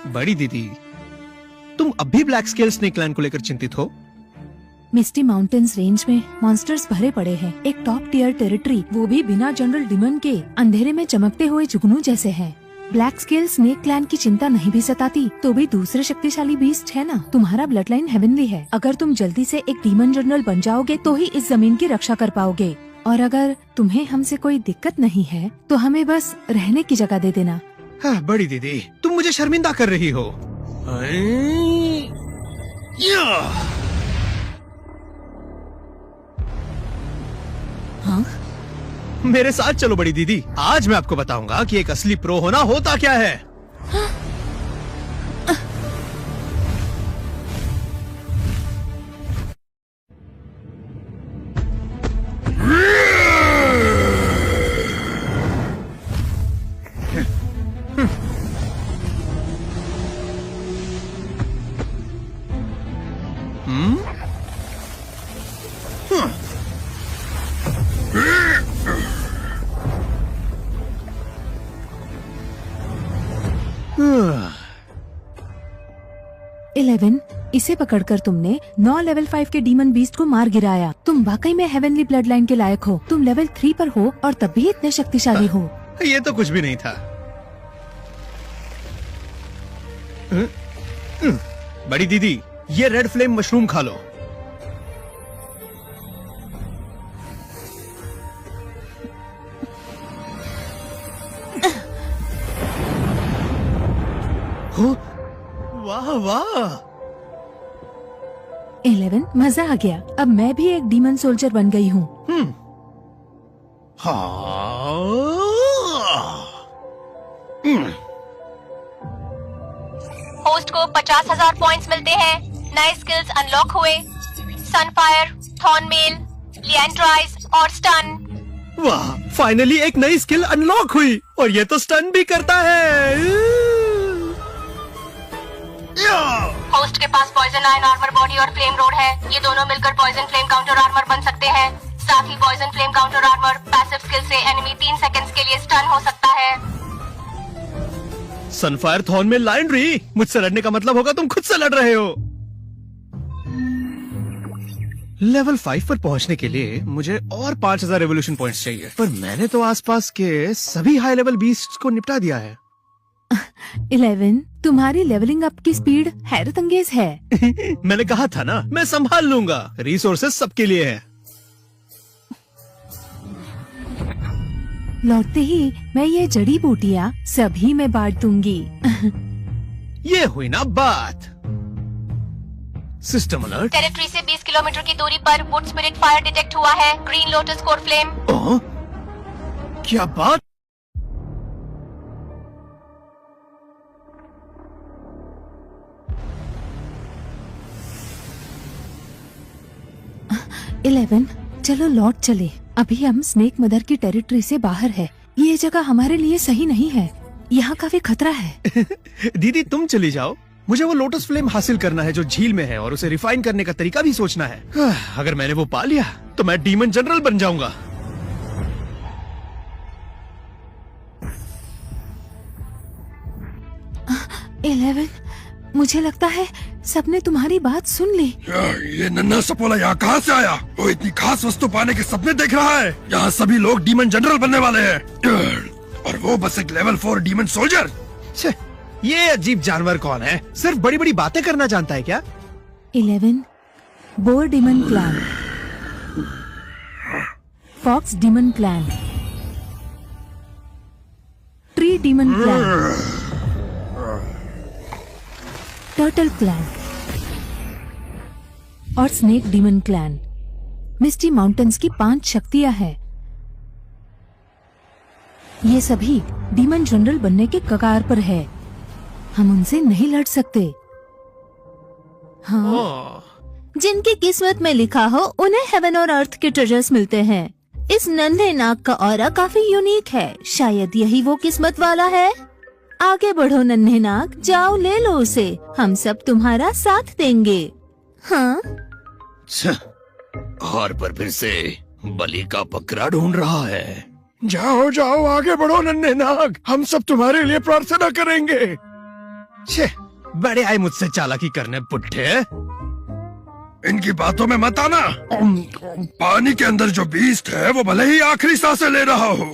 बड़ी दीदी, तुम अब भी ब्लैक स्केल स्नेक क्लैन को लेकर चिंतित हो? मिस्टी माउंटेन्स रेंज में मॉन्स्टर्स भरे पड़े हैं। एक टॉप टियर टेरिटरी, वो भी बिना जनरल डिमन के, अंधेरे में चमकते हुए जुगनू जैसे हैं। ब्लैक स्केल स्नेक क्लैन की चिंता नहीं भी सताती तो भी दूसरे शक्तिशाली बीस्ट है ना। तुम्हारा ब्लड लाइन हेवनली है। अगर तुम जल्दी से एक डीमन जनरल बन जाओगे तो ही इस जमीन की रक्षा कर पाओगे। और अगर तुम्हें हमसे कोई दिक्कत नहीं है तो हमें बस रहने की जगह दे देना। हाँ, बड़ी दीदी, तुम मुझे शर्मिंदा कर रही हो। हाँ? मेरे साथ चलो बड़ी दीदी, आज मैं आपको बताऊंगा कि एक असली प्रो होना होता क्या है। इलेवन, इसे पकड़कर तुमने 9 लेवल 5 के डीमन बीस्ट को मार गिराया। तुम वाकई में हेवनली ब्लड लाइन के लायक हो। तुम लेवल 3 पर हो और तब भी इतने शक्तिशाली हो। ये तो कुछ भी नहीं था। बड़ी दीदी, ये रेड फ्लेम मशरूम खा लो। हो, वाह वाह। 11, मजा आ गया। अब मैं भी एक डीमन सोल्जर बन गई हूँ। होस्ट को 50,000 पॉइंट्स मिलते हैं। नए स्किल्स अनलॉक हुए। सनफायर, थॉर्नमेल, लिएंड्राइज और स्टन। वाह, फाइनली एक नई स्किल अनलॉक हुई और ये तो स्टन भी करता है। होस्ट के पास पॉइजन आयन आर्मर बॉडी और फ्लेम रोड है। ये दोनों मिलकर पॉइजन फ्लेम काउंटर आर्मर बन सकते हैं। साथ ही poison flame counter armour passive skill से एनिमी 3 सेकंड्स के लिए स्टन हो सकता है। सनफायर थॉर्न में लाइनरी, मुझसे लड़ने का मतलब होगा तुम खुद से लड़ रहे हो। लेवल 5 पर पहुंचने के लिए मुझे और 5000 रेवोल्यूशन पॉइंट्स चाहिए, पर मैंने तो आसपास के सभी हाई लेवल बीस्ट्स को निपटा दिया है। 11, तुम्हारी लेवलिंग अप की स्पीड हैरत अंगेज है। मैंने कहा था ना, मैं संभाल लूंगा। रिसोर्सेस सबके लिए है। लौटते ही मैं ये जड़ी बूटियाँ सभी में बांट दूंगी। ये हुई ना बात। System alert. टेरिटरी से 20 किलोमीटर की दूरी पर वुड स्पिरिट फायर डिटेक्ट हुआ है। Green lotus core flame. क्या बात। इलेवन, चलो लौट चले। अभी हम स्नेक मदर की टेरिटरी से बाहर है। ये जगह हमारे लिए सही नहीं है। यहाँ काफी खतरा है। दीदी तुम चली जाओ, मुझे वो लोटस फ्लेम हासिल करना है जो झील में है और उसे रिफाइन करने का तरीका भी सोचना है। अगर मैंने वो पा लिया तो मैं डीमन जनरल बन जाऊंगा। इलेवन, मुझे लगता है सबने तुम्हारी बात सुन ली। ये नन्हा सपोला यहाँ कहाँ से आया? वो इतनी खास वस्तु पाने के सपने देख रहा है। यहाँ सभी लोग डीमन जनरल बनने वाले हैं और वो बस एक लेवल 4 डीमन सोल्जर। छे, ये अजीब जानवर कौन है? सिर्फ बड़ी बड़ी बातें करना जानता है क्या? 11, boar demon clan, fox demon clan, tree demon clan, turtle clan और snake demon clan. Misty mountains की 5 शक्तियां हैं। ये सभी डीमन जनरल बनने के कगार पर है। हम उनसे नहीं लड़ सकते। हाँ, जिनकी किस्मत में लिखा हो उन्हें हेवन और अर्थ के ट्रेजर्स मिलते हैं। इस नन्हे नाग का ऑरा काफी यूनिक है। शायद यही वो किस्मत वाला है। आगे बढ़ो नन्हे नाग, जाओ ले लो उसे। हम सब तुम्हारा साथ देंगे। हाँ, और पर फिर से बलि का बकरा ढूंढ रहा है। जाओ जाओ आगे बढ़ो नन्हे नाग, हम सब तुम्हारे लिए प्रार्थना करेंगे। छे, बड़े आए मुझसे चालाकी करने पुट्ठे। इनकी बातों में मत आना। पानी के अंदर जो बीस्ट है वो भले ही आखिरी सांसें ले रहा हो,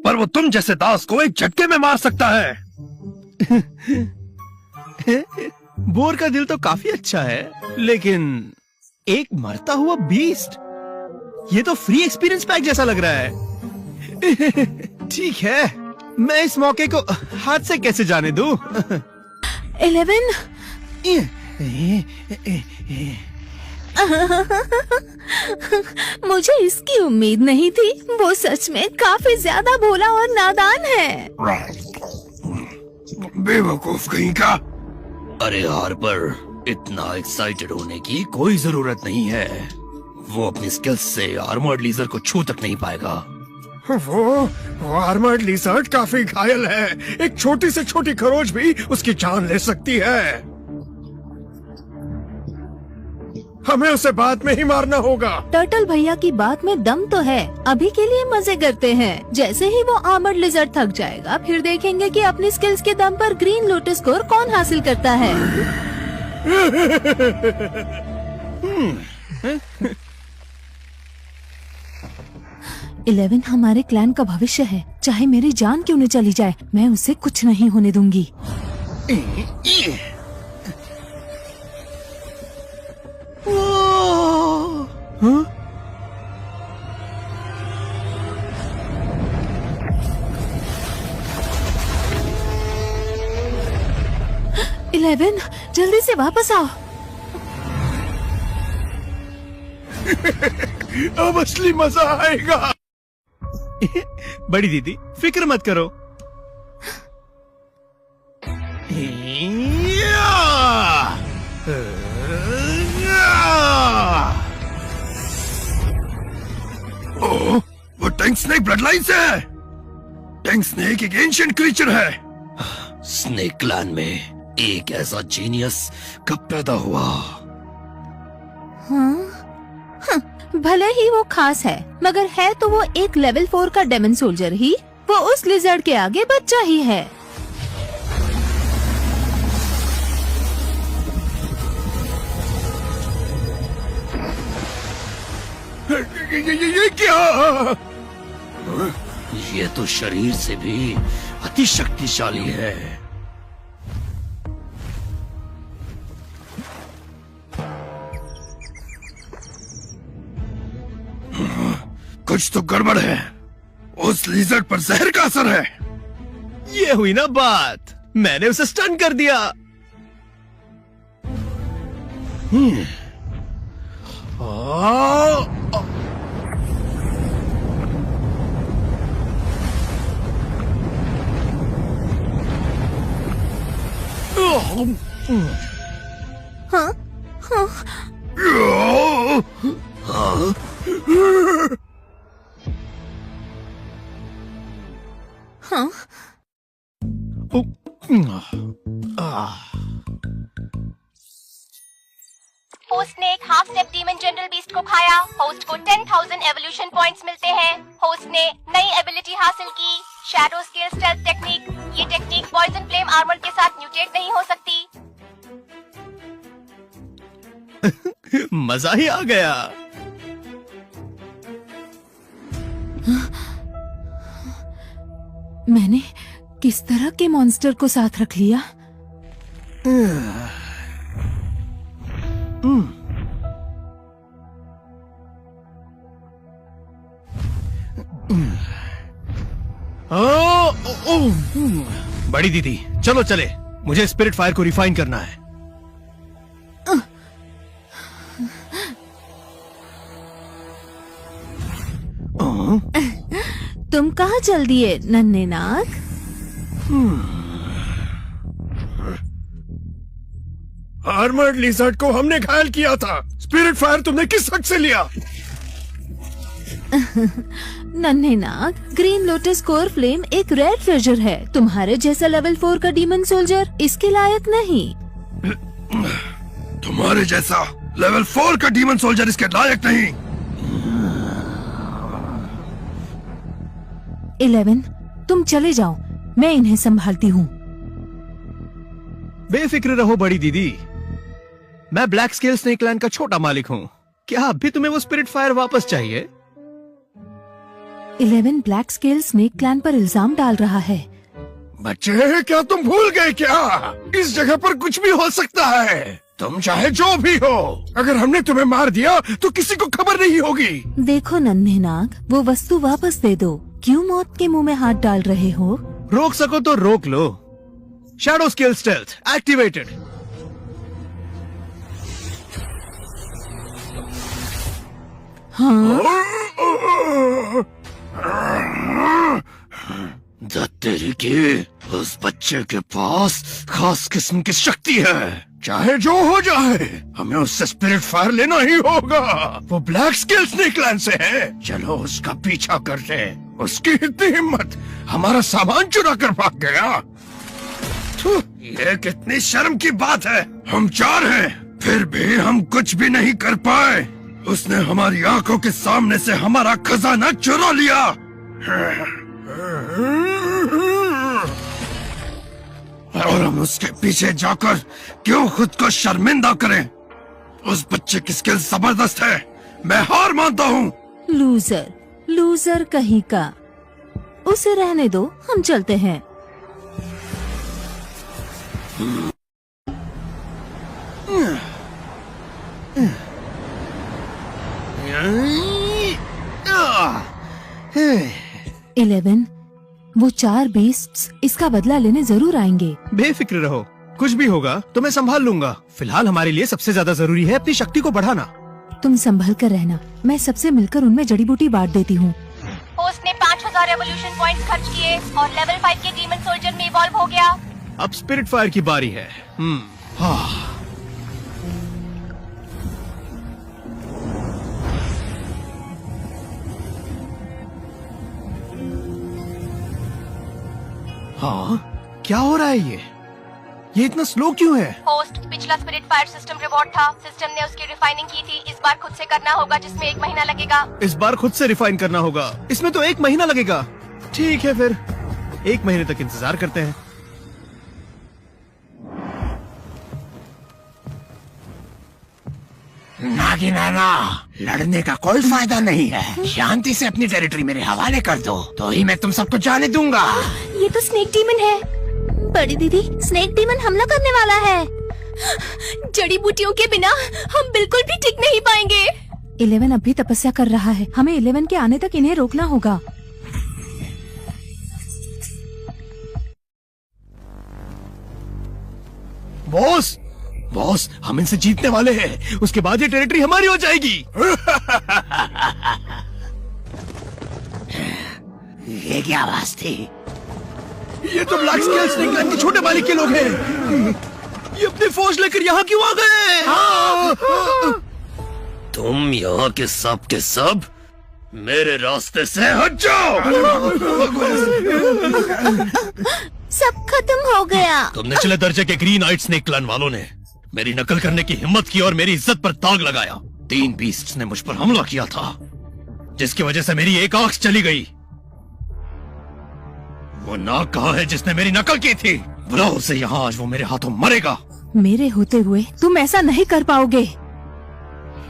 पर वो तुम जैसे दास को एक झटके में मार सकता है। बोर का दिल तो काफी अच्छा है, लेकिन एक मरता हुआ बीस्ट, ये तो फ्री एक्सपीरियंस पैक जैसा लग रहा है। ठीक है, मैं इस मौके को हाथ से कैसे जाने दूं? 11। मुझे इसकी उम्मीद नहीं थी। वो सच में काफी ज्यादा भोला और नादान है। बेवकूफ कहीं का। अरे हार्पर, इतना एक्साइटेड होने की कोई जरूरत नहीं है। वो अपनी स्किल्स से आर्मर्ड लीजर को छू तक नहीं पाएगा। वो आर्मर्ड लिजर्ड काफी घायल है। एक छोटी से छोटी खरोच भी उसकी जान ले सकती है। हमें उसे बाद में ही मारना होगा। टर्टल भैया की बात में दम तो है। अभी के लिए मजे करते हैं। जैसे ही वो आर्मर्ड लिजर्ड थक जाएगा, फिर देखेंगे कि अपनी स्किल्स के दम पर ग्रीन लोटस स्कोर कौन हासिल करता है। 11 हमारे क्लैन का भविष्य है। चाहे मेरी जान क्यों न चली जाए, मैं उसे कुछ नहीं होने दूंगी। हाँ? 11 जल्दी से वापस आओ। अब असली मजा आएगा। बड़ी दीदी, फिक्र मत करो। ओह, वो टैंक स्नेक ब्लड लाइन से है। टैंक स्नेक एक एंशिएंट क्रीचर है। स्नेक क्लैन में एक ऐसा जीनियस कब पैदा हुआ? भले ही वो खास है, मगर है तो वो एक लेवल 4 का डेमन सोल्जर ही। वो उस लिजर्ड के आगे बच्चा ही है। ये क्या? ये तो शरीर से भी अति शक्तिशाली है। कुछ तो गड़बड़ है। उस लिजर्ड पर जहर का असर है। ये हुई ना बात, मैंने उसे स्टन कर दिया। होस्ट ने एक half step demon general beast को खाया। होस्ट को 10,000 एवोल्यूशन पॉइंट्स मिलते हैं। होस्ट ने नई एबिलिटी हासिल की, शैडो स्केल स्टेल्थ टेक्निक। ये टेक्निक पॉइजन फ्लेम आर्मर के साथ म्यूटेट नहीं हो सकती। मजा ही आ गया। मैंने किस तरह के मॉन्स्टर को साथ रख लिया? बड़ी दीदी, चलो चले, मुझे स्पिरिट फायर को रिफाइन करना है। तुम कहाँ चल दिए नन्हे नाग? आर्मर्ड लिजर्ड को हमने घायल किया था। स्पिरिट फायर तुमने किस हक से लिया? नन्हे नाग, ग्रीन लोटस कोर फ्लेम एक रेयर ट्रेजर है। तुम्हारे जैसा लेवल 4 का डीमन सोल्जर इसके लायक नहीं। तुम्हारे जैसा लेवल 4 का डीमन सोल्जर इसके लायक नहीं। 11 तुम चले जाओ, मैं इन्हें संभालती हूँ। बेफिक्र रहो बड़ी दीदी, मैं ब्लैक स्केल स्नेक क्लैन का छोटा मालिक हूँ। क्या अब भी तुम्हें वो स्पिरिट फायर वापस चाहिए? 11 ब्लैक स्केल स्नेक क्लैन पर इल्जाम डाल रहा है। बच्चे, क्या तुम भूल गए क्या? इस जगह पर कुछ भी हो सकता है। तुम चाहे जो भी हो, अगर हमने तुम्हें मार दिया तो किसी को खबर नहीं होगी। देखो नन्हे नाग, वो वस्तु वापस दे दो। क्यों मौत के मुंह में हाथ डाल रहे हो? रोक सको तो रोक लो। Shadow scale stealth activated. हाँ, तेरी की उस बच्चे के पास खास किस्म की शक्ति है। चाहे जो हो जाए, हमें उससे स्पिरिट फायर लेना ही होगा। वो ब्लैक स्केल स्नेक क्लैन से है। चलो उसका पीछा करते हैं। उसकी इतनी हिम्मत, हमारा सामान चुरा कर भाग गया। थू, ये कितनी शर्म की बात है। हम 4 हैं, फिर भी हम कुछ भी नहीं कर पाए। उसने हमारी आंखों के सामने से हमारा खजाना चुरा लिया। और हम उसके पीछे जाकर क्यों खुद को शर्मिंदा करें? उस बच्चे की स्किल जबरदस्त है। मैं हार मानता हूँ। लूजर, लूजर कहीं का। उसे रहने दो, हम चलते हैं। इलेवन, वो 4 बीस्ट्स इसका बदला लेने जरूर आएंगे। बेफिक्र रहो, कुछ भी होगा तो मैं संभाल लूंगा। फिलहाल हमारे लिए सबसे ज्यादा जरूरी है अपनी शक्ति को बढ़ाना। तुम संभल कर रहना, मैं सबसे मिलकर उनमें जड़ी बूटी बांट देती हूँ। होस्ट ने 5000 रेवोल्यूशन पॉइंट्स खर्च किए और लेवल 5 के डीमन सोल्जर में इवॉल्व हो गया। अब स्पिरिट फायर की बारी है। हाँ, क्या हो रहा है ये इतना स्लो क्यों है? होस्ट, पिछला स्पिरिट फायर सिस्टम रिवॉर्ड था। सिस्टम ने उसकी रिफाइनिंग की थी। इस बार खुद से करना होगा, जिसमें 1 महीना लगेगा। इस बार खुद से रिफाइन करना होगा, इसमें तो 1 महीना लगेगा। ठीक है, फिर 1 महीने तक इंतजार करते हैं। नागिनाना, लड़ने का कोई फायदा नहीं है। शांति से अपनी टेरिटरी मेरे हवाले कर दो, तो ही मैं तुम सबको जाने दूंगा। ये तो स्नेक डीमन है। बड़ी दीदी, स्नेक डीमन हमला करने वाला है। जड़ी बूटियों के बिना हम बिल्कुल भी टिक नहीं पाएंगे। 11 अब भी तपस्या कर रहा है। हमें 11 के आने तक इन्हें रोकना होगा। बॉस, बॉस, हम इनसे जीतने वाले हैं। उसके बाद ये टेरिटरी हमारी हो जाएगी। ये क्या आवाज थी? ये तो ब्लैक स्केल स्नेक क्लैन के छोटे मालिक के लोग हैं। ये अपनी फौज लेकर यहाँ क्यों आ गए? तुम यहाँ के सब मेरे रास्ते से हट जाओ। सब खत्म हो गया। तुम निचले दर्जे के ग्रीन आइट स्नेक क्लैन वालों ने मेरी नकल करने की हिम्मत की और मेरी इज्जत पर दाग लगाया। 3 बीस्ट्स ने मुझ पर हमला किया था, जिसकी वजह से मेरी एक आंख चली गई। वो नाग कहाँ है जिसने मेरी नकल की थी? बुलाओ उसे यहाँ, आज वो मेरे हाथों मरेगा। मेरे होते हुए तुम ऐसा नहीं कर पाओगे।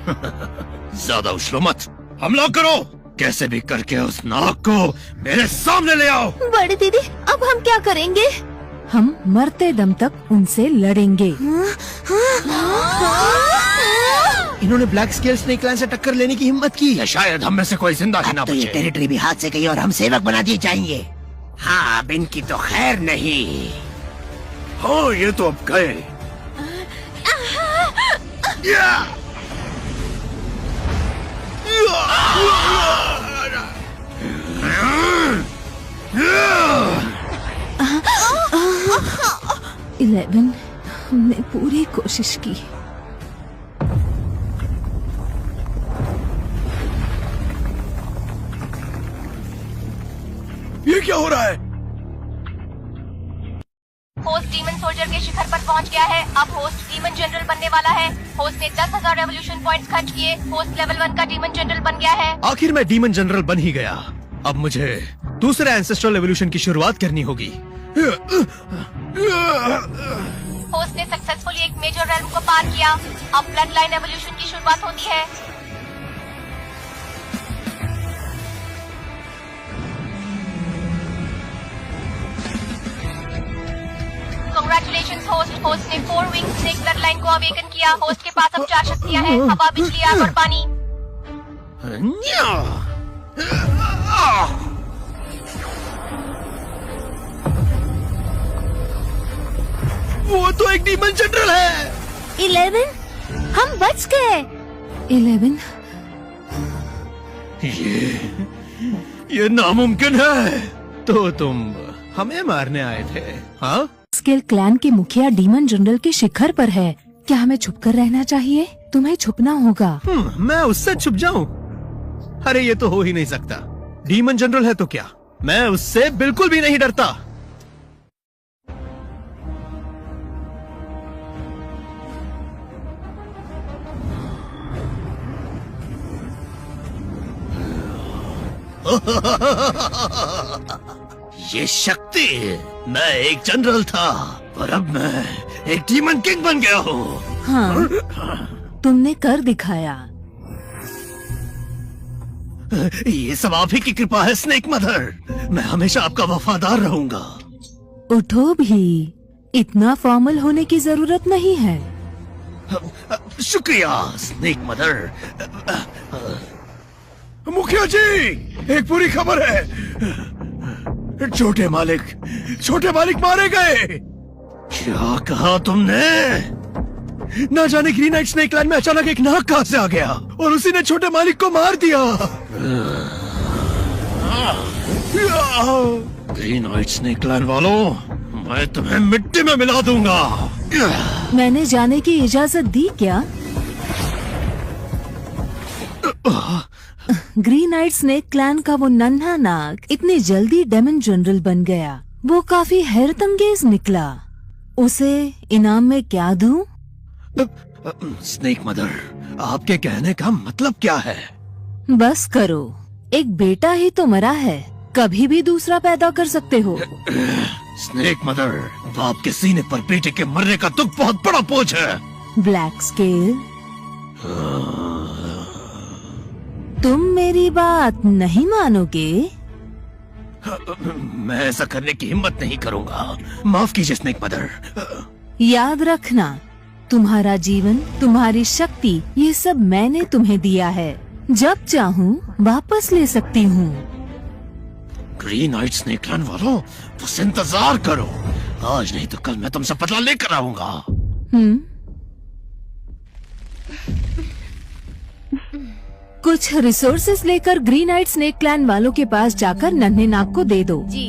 ज्यादा उछलो मत, हमला करो। कैसे भी करके उस नाग को मेरे सामने ले आओ। बड़ी दीदी, अब हम क्या करेंगे? हम मरते दम तक उनसे लड़ेंगे। इन्होंने ब्लैक स्केल स्नेक क्लैन से टक्कर लेने की हिम्मत की। या शायद हम में से कोई जिंदा ही ना बचे। ये टेरिटरी भी हाथ से गई और हम सेवक बना दिए जाएंगे। हाँ, अब इनकी तो खैर नहीं। हाँ, ये तो अब गए। इलेवन, हमने पूरी कोशिश की। ये क्या हो रहा है? होस्ट डीमन सोल्जर के शिखर पर पहुंच गया है। अब होस्ट डीमन जनरल बनने वाला है। होस्ट ने 10,000 रेवोल्यूशन पॉइंट्स खर्च किए। होस्ट लेवल 1 का डीमन जनरल बन गया है। आखिर मैं डीमन जनरल बन ही गया। अब मुझे दूसरे एंसेस्ट्रल एवोल्यूशन की शुरुआत करनी होगी। होस्ट ने सक्सेसफुली एक मेजर रेल्म को पार किया। अब ब्लड लाइन एवोल्यूशन की शुरुआत होती है। Congratulations host. होस्ट ने 4 विंग स्नेक ब्लड लाइन को अवेकन किया। होस्ट के पास अब 4 शक्तियां हैं, हवा, बिजली, आग और पानी। वो तो एक डीमन जनरल है। 11 हम बच गए। 11 ये नामुमकिन है। तो तुम हमें मारने आए थे? हाँ, स्केल क्लैन के मुखिया डीमन जनरल के शिखर पर है। क्या हमें छुपकर रहना चाहिए? तुम्हें छुपना होगा। मैं उससे छुप जाऊं? अरे ये तो हो ही नहीं सकता। डीमन जनरल है तो क्या, मैं उससे बिल्कुल भी नहीं डरता। ये शक्ति, मैं एक जनरल था और अब मैं एक डीमन किंग बन गया हूँ। हाँ, तुमने कर दिखाया। ये सब आप ही की कृपा है स्नेक मदर। मैं हमेशा आपका वफादार रहूंगा। उठो भी, इतना फॉर्मल होने की जरूरत नहीं है। शुक्रिया स्नेक मदर। मुखिया जी, एक बुरी खबर है। छोटे मालिक मारे गए। क्या कहा तुमने? ना जाने ग्रीन नाइट स्नेक लैंड में अचानक एक नाग कहां से आ गया और उसी ने छोटे मालिक को मार दिया। ग्रीन नाइट स्नेक लैंड वालों, मैं तुम्हें मिट्टी में मिला दूंगा। मैंने जाने की इजाजत दी क्या? ग्रीन नाइट स्नेक क्लैन का वो नन्हा नाग इतनी जल्दी डेमन जनरल बन गया, वो काफी हैरतअंगेज निकला। उसे इनाम में क्या दूं? स्नेक मदर, आपके कहने का मतलब क्या है? बस करो, एक बेटा ही तो मरा है, कभी भी दूसरा पैदा कर सकते हो। स्नेक मदर, बाप के सीने पर बेटे के मरने का दुख बहुत बड़ा बोझ है। ब्लैक स्केल, तुम मेरी बात नहीं मानोगे? मैं ऐसा करने की हिम्मत नहीं करूंगा। माफ कीजिए स्नेक मदर। याद रखना, तुम्हारा जीवन, तुम्हारी शक्ति, ये सब मैंने तुम्हें दिया है। जब चाहूँ वापस ले सकती हूँ। ग्रीन नाइट स्नेक क्लैन वालों, बस इंतजार करो। आज नहीं तो कल मैं तुमसे बदला लेकर आऊंगा। कुछ रिसोर्सेस लेकर ग्रीन नाइट स्नेक क्लैन वालों के पास जाकर नन्हे नाग को दे दो। जी।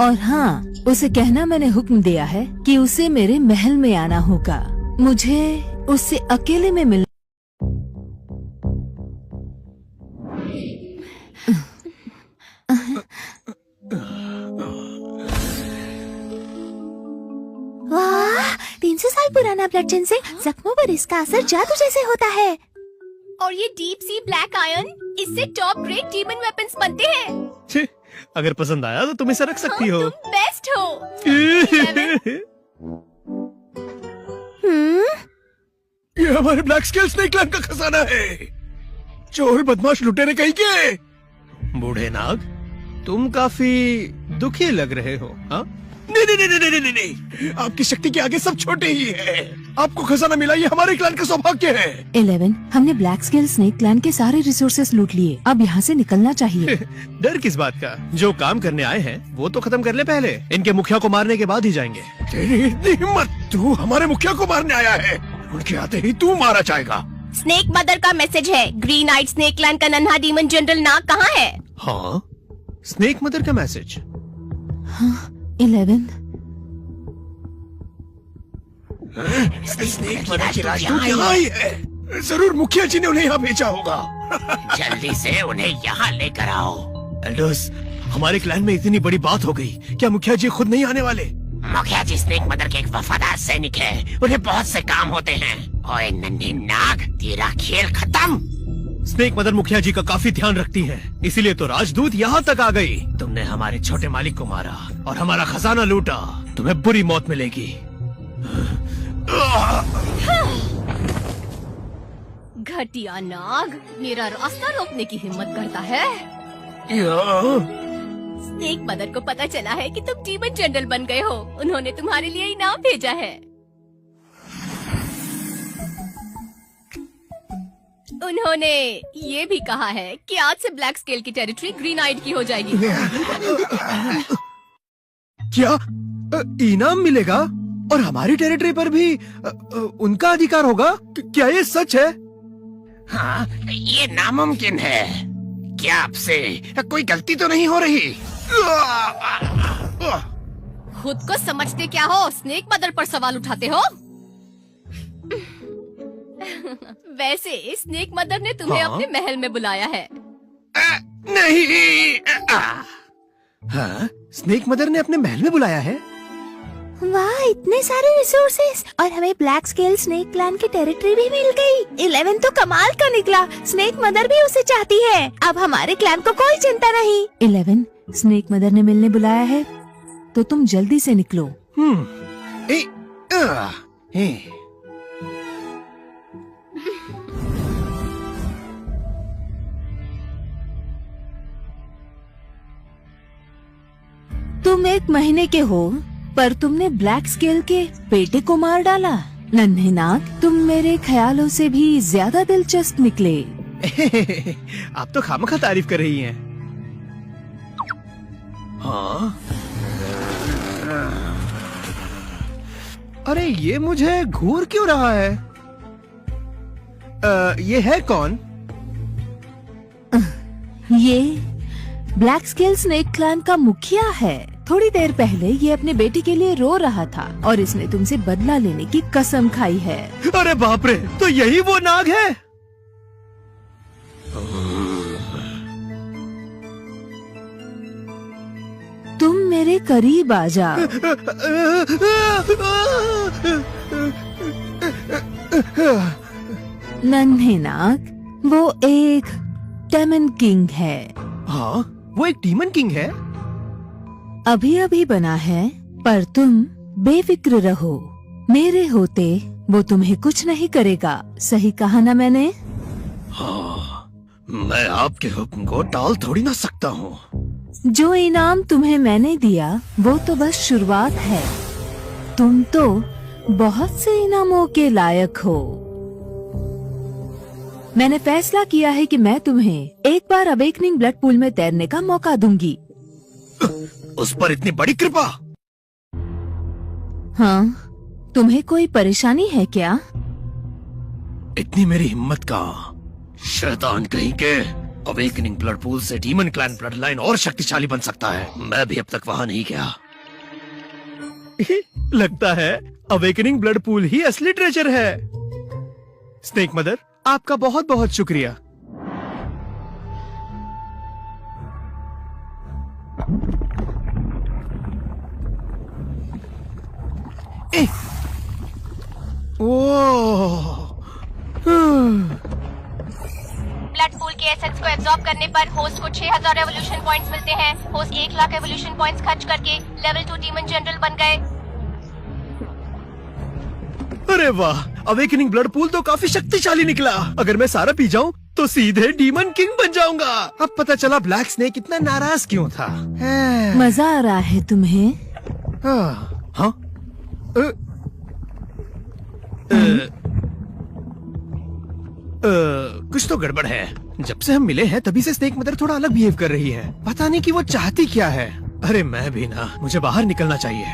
और हाँ, उसे कहना मैंने हुक्म दिया है कि उसे मेरे महल में आना होगा। मुझे उससे अकेले में मिल। वाह, 300 साल पुराना ब्लड जेन से जख्मों पर इसका असर जादू जैसे होता है। और ये डीप सी ब्लैक आयरन, इससे टॉप ग्रेड डीमन वेपन्स बनते हैं। छे, अगर पसंद आया तो तुम इसे रख सकती हो। तुम बेस्ट हो। ये हमारे ब्लैक स्केल स्नेक क्लैन का खजाना है। चोर बदमाश लुटेरे कहीं के। बूढ़े नाग, तुम काफी दुखी लग रहे हो। हाँ, नहीं, आपकी शक्ति के आगे सब छोटे ही है। आपको खजाना मिला, ये हमारे क्लैन का सौभाग्य है। 11, हमने ब्लैक स्केल स्नेक क्लैन के सारे रिसोर्सेस लूट लिए। अब यहाँ से निकलना चाहिए। डर किस बात का? जो काम करने आए हैं वो तो खत्म कर ले पहले। इनके मुखिया को मारने के बाद ही जाएंगे। तेरी इतनी हिम्मत, तू हमारे मुखिया को मारने आया है। उनके आते ही तू मारा जाएगा। स्नेक मदर का मैसेज है, ग्रीन नाइट स्नेक क्लैन का नन्हा डीमन जनरल नाग कहाँ है? हाँ, स्नेक मदर का मैसेज। हाँ, 11, स्नेक मदर की राजदूत यहाँ ही है। जरूर मुखिया जी ने उन्हें यहाँ भेजा होगा। जल्दी से उन्हें यहाँ लेकर आओ। एल्डर्स, हमारे क्लैन में इतनी बड़ी बात हो गई, क्या मुखिया जी खुद नहीं आने वाले? मुखिया जी स्नेक मदर के एक वफादार सैनिक है, उन्हें बहुत से काम होते हैं। ओए नन्ही नाग, तेरा खेल खत्म। स्नेक मदर मुखिया जी का काफी ध्यान रखती हैं, इसीलिए तो राजदूत यहाँ तक आ गई। तुमने हमारे छोटे मालिक को मारा और हमारा खजाना लूटा, तुम्हें बुरी मौत मिलेगी। घटिया नाग मेरा रास्ता रोकने की हिम्मत करता है। स्नेक मदर को पता चला है कि तुम डीमन जनरल बन गए हो। उन्होंने तुम्हारे लिए इनाम भेजा है। उन्होंने ये भी कहा है कि आज से ब्लैक स्केल की टेरिटरी ग्रीन आइड की हो जाएगी। क्या इनाम मिलेगा और हमारी टेरिटरी पर भी उनका अधिकार होगा? क्या ये सच है? हाँ, ये नामुमकिन है। क्या आपसे कोई गलती तो नहीं हो रही? खुद को समझते क्या हो? स्नेक मदर पर सवाल उठाते हो? वैसे स्नेक मदर ने तुम्हें हाँ? अपने महल में बुलाया है। नहीं। हाँ? स्नेक मदर ने अपने महल में बुलाया है? वाह, इतने सारे रिसोर्सेस और हमें ब्लैक स्केल स्नेक क्लैन की टेरिटरी भी मिल गई। 11 तो कमाल का निकला। स्नेक मदर भी उसे चाहती है। अब हमारे क्लैन को कोई चिंता नहीं। 11 स्नेक मदर ने मिलने बुलाया है तो तुम जल्दी से निकलो। तुम 1 महीने के हो पर तुमने ब्लैक स्केल के बेटे को मार डाला। नन्हे नाग, तुम मेरे ख्यालों से भी ज्यादा दिलचस्प निकले। आप तो खामखा तारीफ कर रही हैं। हाँ? अरे ये मुझे घूर क्यों रहा है? ये है कौन? ये ब्लैक स्केल स्नेक क्लैन का मुखिया है। थोड़ी देर पहले ये अपने बेटे के लिए रो रहा था और इसने तुमसे बदला लेने की कसम खाई है। अरे बाप रे, तो यही वो नाग है? तुम मेरे करीब आ जा। नन्हे नाग, वो एक डेमन किंग है। हाँ, वो एक डीमन किंग है? अभी अभी बना है, पर तुम बेफिक्र रहो। मेरे होते वो तुम्हें कुछ नहीं करेगा। सही कहा ना मैंने? हाँ, मैं आपके हुक्म को टाल थोड़ी ना सकता हूँ। जो इनाम तुम्हें मैंने दिया वो तो बस शुरुआत है। तुम तो बहुत से इनामों के लायक हो। मैंने फैसला किया है कि मैं तुम्हें एक बार अवेकनिंग ब्लड पूल में तैरने का मौका दूंगी। उस पर इतनी बड़ी कृपा? हाँ, तुम्हें कोई परेशानी है क्या? इतनी मेरी हिम्मत का? शैतान कहीं के। अवेकनिंग ब्लड पूल से डीमन क्लैन ब्लड लाइन और शक्तिशाली बन सकता है। मैं भी अब तक वहाँ नहीं गया। लगता है अवेकनिंग ब्लड पूल ही असली ट्रेजर है। स्नेक मदर, आपका बहुत बहुत शुक्रिया। ब्लड पूल के एसेट्स को एब्जॉर्ब करने पर होस्ट को 6000 एवोल्यूशन पॉइंट्स मिलते हैं। होस्ट 1 लाख एवोल्यूशन पॉइंट्स खर्च करके लेवल 2 डीमन जनरल बन गए। अरे वाह, अवेकनिंग ब्लड पूल तो काफी शक्तिशाली निकला। अगर मैं सारा पी जाऊं तो सीधे डीमन किंग बन जाऊंगा। अब पता चला ब्लैक स्नेक इतना नाराज क्यों था। मजा आ रहा है तुम्हें? हाँ? कुछ तो गड़बड़ है। जब से हम मिले हैं तभी से स्नेक मदर थोड़ा अलग बिहेव कर रही है। पता नहीं कि वो चाहती क्या है। अरे मैं भी ना, मुझे बाहर निकलना चाहिए।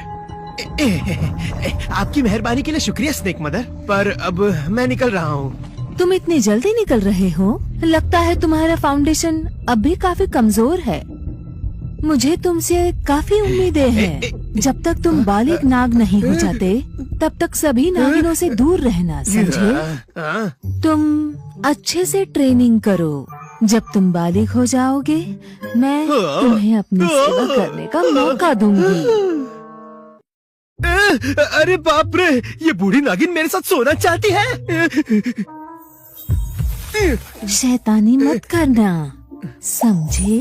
आपकी मेहरबानी के लिए शुक्रिया स्नेक मदर, पर अब मैं निकल रहा हूँ। तुम इतनी जल्दी निकल रहे हो? लगता है तुम्हारा फाउंडेशन अब भी काफी कमजोर है। मुझे तुमसे काफी उम्मीदें हैं। जब तक तुम बालिग नाग नहीं हो जाते तब तक सभी नागिनों से दूर रहना, समझे? तुम अच्छे से ट्रेनिंग करो। जब तुम बालिग हो जाओगे मैं तुम्हें अपनी सेवा करने का मौका दूंगी। अरे बाप रे, ये बूढ़ी नागिन मेरे साथ सोना चाहती है। शैतानी मत करना, समझे?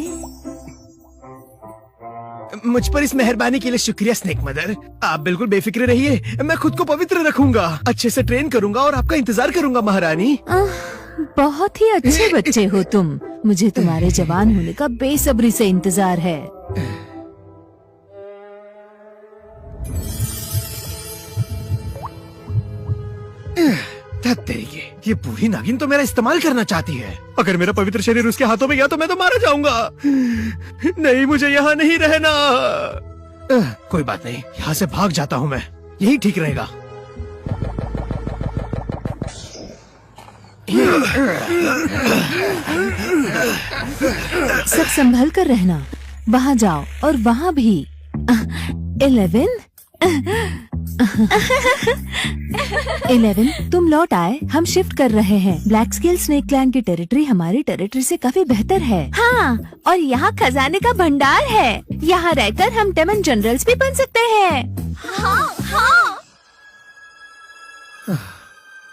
मुझ पर इस मेहरबानी के लिए शुक्रिया स्नेक मदर। आप बिल्कुल बेफिक्र रहिए, मैं खुद को पवित्र रखूंगा, अच्छे से ट्रेन करूंगा और आपका इंतजार करूंगा महारानी। बहुत ही अच्छे बच्चे हो तुम। मुझे तुम्हारे जवान होने का बेसब्री से इंतजार है। ये बूढ़ी नागिन तो मेरा इस्तेमाल करना चाहती है। अगर मेरा पवित्र शरीर उसके हाथों में गया तो मैं तो मारा जाऊंगा। नहीं, मुझे यहाँ नहीं रहना। कोई बात नहीं, यहाँ से भाग जाता हूँ मैं, यही ठीक रहेगा। सब संभल कर रहना, वहाँ जाओ और वहाँ भी। 11 तुम लौट आए। हम शिफ्ट कर रहे हैं। ब्लैक स्केल स्नेक क्लैन की टेरिटरी हमारी टेरिटरी से काफी बेहतर है। हाँ, और यहाँ खजाने का भंडार है। यहाँ रहकर हम डेमन जनरल्स भी बन सकते हैं। हाँ हाँ।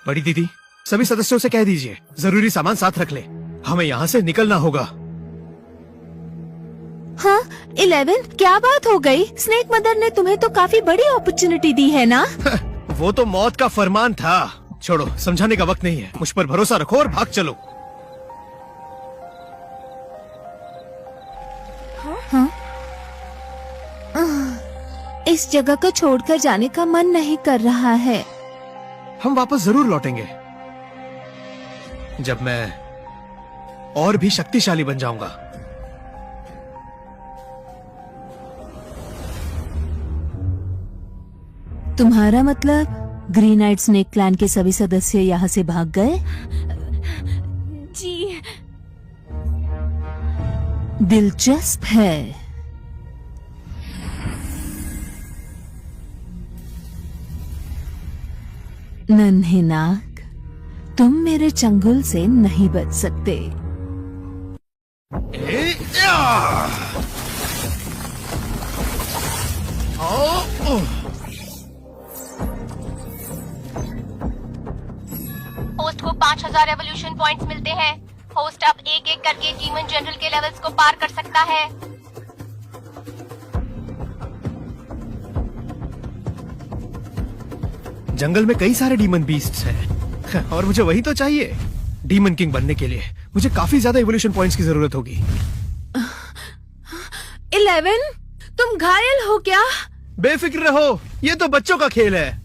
बड़ी दीदी, सभी सदस्यों से कह दीजिए जरूरी सामान साथ रख ले, हमें यहाँ से निकलना होगा। हाँ 11, क्या बात हो गई? स्नेक मदर ने तुम्हें तो काफी बड़ी अपॉर्चुनिटी दी है ना? वो तो मौत का फरमान था। छोड़ो, समझाने का वक्त नहीं है। मुझ पर भरोसा रखो और भाग चलो। इस जगह को छोड़कर जाने का मन नहीं कर रहा है। हम वापस जरूर लौटेंगे, जब मैं और भी शक्तिशाली बन जाऊंगा। तुम्हारा मतलब ग्रीन नाइट स्नेक क्लैन के सभी सदस्य यहाँ से भाग गए? जी। दिलचस्प है। नन्हे नाग, तुम मेरे चंगुल से नहीं बच सकते। होस्ट को 5000 एवोल्यूशन पॉइंट्स मिलते हैं। होस्ट अब एक एक करके डीमन जनरल के लेवल्स को पार कर सकता है। जंगल में कई सारे डीमन बीस्ट्स हैं और मुझे वही तो चाहिए। डीमन किंग बनने के लिए मुझे काफी ज्यादा एवोल्यूशन पॉइंट्स की जरूरत होगी। 11, तुम घायल हो क्या? बेफिक्र रहो, ये तो बच्चों का खेल है।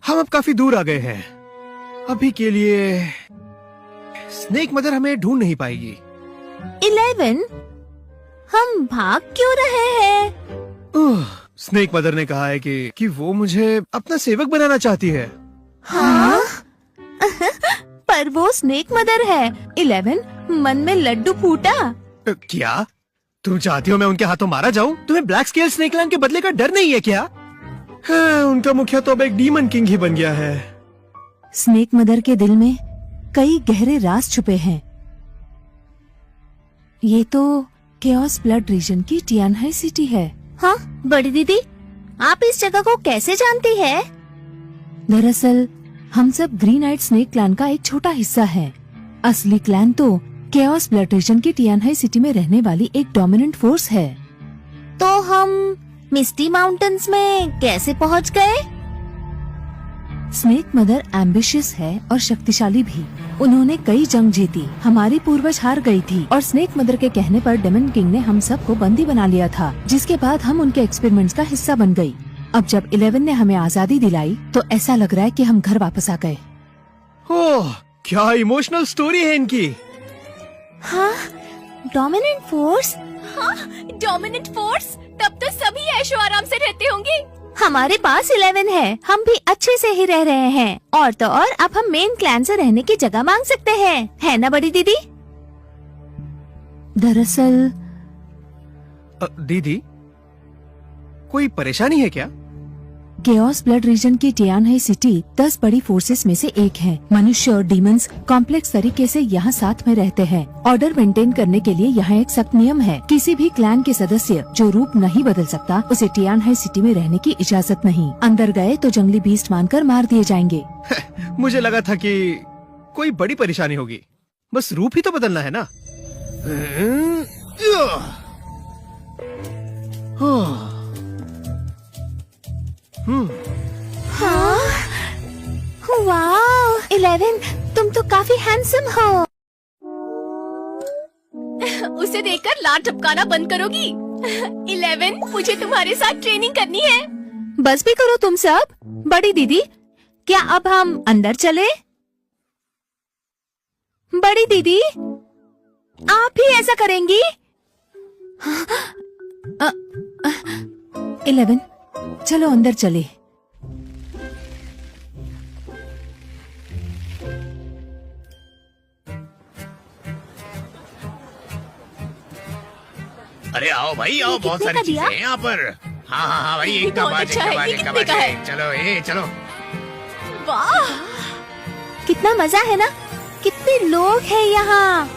हम अब काफी दूर आ गए हैं। अभी के लिए स्नेक मदर हमें ढूंढ नहीं पाएगी। 11, हम भाग क्यों रहे हैं? स्नेक मदर ने कहा है कि वो मुझे अपना सेवक बनाना चाहती है। हाँ? पर वो स्नेक मदर है। 11, मन में लड्डू फूटा। क्या तुम चाहती हो मैं उनके हाथों मारा जाऊं? तुम्हें ब्लैक स्केल स्नेक क्लैन के बदले का डर नहीं है क्या? हाँ, उनका मुखिया तो अब एक डीमन किंग ही बन गया है। स्नेक मदर के दिल में कई गहरे राज छुपे हैं। ये तो केओस ब्लड रीजन की टियानहाई सिटी है। हाँ बड़ी दीदी, आप इस जगह को कैसे जानती है? दरअसल हम सब ग्रीन नाइट स्नेक क्लैन का एक छोटा हिस्सा है। असली क्लैन तो केओस ब्लड रीजन की टियानहाई सिटी में रहने वाली एक डोमिनेंट फोर्स है। तो हम मिस्टी माउंटेन्स में कैसे पहुंच गए? स्नेक मदर एम्बिशियस है और शक्तिशाली भी। उन्होंने कई जंग जीती। हमारी पूर्वज हार गई थी और स्नेक मदर के कहने पर डेमन किंग ने हम सबको बंदी बना लिया था, जिसके बाद हम उनके एक्सपेरिमेंट्स का हिस्सा बन गई। अब जब 11 ने हमें आजादी दिलाई तो ऐसा लग रहा है कि हम घर वापस आ गए। ओह, क्या इमोशनल स्टोरी है इनकी। हाँ, डोमिनेंट फोर्स। हाँ, डोमिनेंट फोर्स। तब तो सभी ऐशो आराम से रहते होंगे। हमारे पास 11 है, हम भी अच्छे से ही रह रहे हैं। और तो और अब हम मेन क्लैन से रहने की जगह मांग सकते हैं, है ना बड़ी दीदी? दरअसल दीदी, कोई परेशानी है क्या? केओस ब्लड रीजन की टियानहाई सिटी 10 बड़ी फोर्सेस में से एक है। मनुष्य और डीमंस कॉम्प्लेक्स तरीके से यहाँ साथ में रहते हैं। ऑर्डर मेंटेन करने के लिए यहाँ एक सख्त नियम है। किसी भी क्लैन के सदस्य जो रूप नहीं बदल सकता, उसे टियानहाई सिटी में रहने की इजाजत नहीं। अंदर गए तो जंगली बीस्ट मानकर मार दिए जाएंगे। मुझे लगा था कि कोई बड़ी परेशानी होगी। बस रूप ही तो बदलना है ना। वाह 11, तुम तो काफी हैंडसम हो। उसे देखकर लार टपकाना बंद करोगी? 11, मुझे तुम्हारे साथ ट्रेनिंग करनी है। बस भी करो तुम सब। बड़ी दीदी, क्या अब हम अंदर चले? बड़ी दीदी, आप भी ऐसा करेंगी? 11, चलो अंदर चले। अरे आओ भाई आओ, बहुत सारी चीजें हैं यहाँ पर। हाँ हाँ हाँ भाई, एक का बहुत बाद अच्छा एक है, का बाद ये एक का कितने का बाद है? एक। चलो ये चलो। वाह, कितना मजा है ना। कितने लोग हैं यहाँ।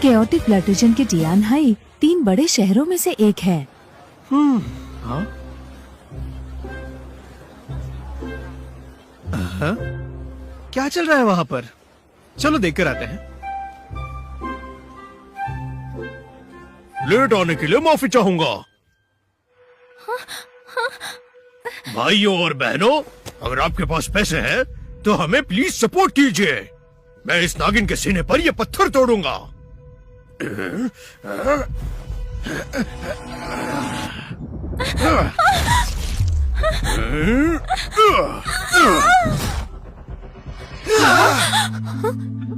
केओटिक ब्लड रीजन के टियानहाई 3 बड़े शहरों में से एक है। हाँ? क्या चल रहा है वहाँ पर? चलो देख कर आते हैं। लेट आने के लिए माफी चाहूंगा। भाइयों और बहनों, अगर आपके पास पैसे हैं तो हमें प्लीज सपोर्ट कीजिए। मैं इस नागिन के सीने पर ये पत्थर तोड़ूंगा।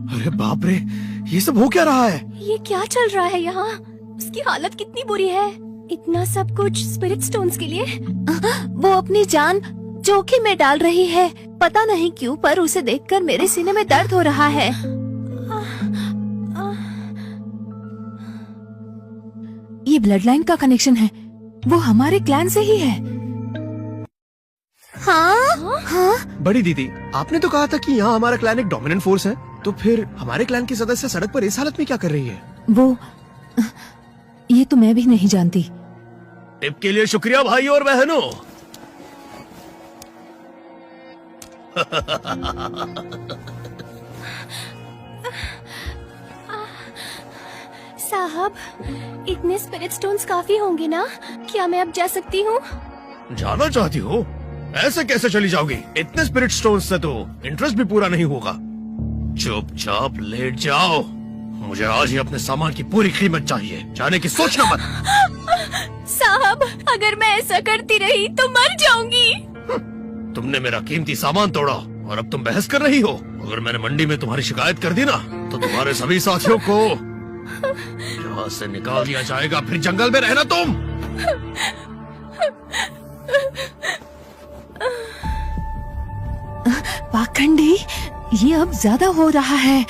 अरे बाप रे, ये सब हो क्या रहा है? ये क्या चल रहा है यहाँ? उसकी हालत कितनी बुरी है। इतना सब कुछ स्पिरिट स्टोन्स के लिए? वो अपनी जान जोखिम में डाल रही है। पता नहीं क्यों, पर उसे देखकर मेरे सीने में दर्द हो रहा है। ये ब्लड लाइन का कनेक्शन है। वो हमारे क्लैन से ही है। हाँ? हाँ? बड़ी दीदी, आपने तो कहा था कि यहाँ हमारा क्लैन एक डोमिनेंट फोर्स है, तो फिर हमारे क्लैन की सदस्य सड़क पर इस हालत में क्या कर रही है? वो, ये तो मैं भी नहीं जानती। टिप के लिए शुक्रिया भाई और बहनों। साहब, इतने स्पिरिट स्टोन्स काफी होंगे ना? क्या मैं अब जा सकती हूँ? जाना चाहती हो? ऐसे कैसे चली जाओगी? इतने स्पिरिट स्टोन्स से तो इंटरेस्ट भी पूरा नहीं होगा। चुपचाप लेट जाओ। मुझे आज ही अपने सामान की पूरी कीमत चाहिए। जाने की सोचना मत। साहब, अगर मैं ऐसा करती रही तो मर जाऊंगी। तुमने मेरा कीमती सामान तोड़ा और अब तुम बहस कर रही हो। अगर मैंने मंडी में तुम्हारी शिकायत कर दी ना, तो तुम्हारे सभी साथियों को यहाँ से निकाल दिया जाएगा। फिर जंगल में रहना तुम। पाखंडी, ये अब ज्यादा हो रहा है।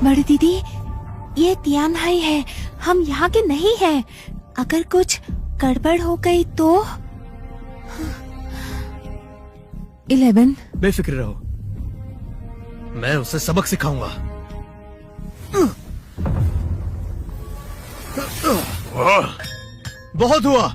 बड़ी दीदी, ये तियानहाई है, हम यहाँ के नहीं हैं। अगर कुछ गड़बड़ हो गई तो? 11, बेफिक्र रहो, मैं उसे सबक सिखाऊंगा। बहुत हुआ।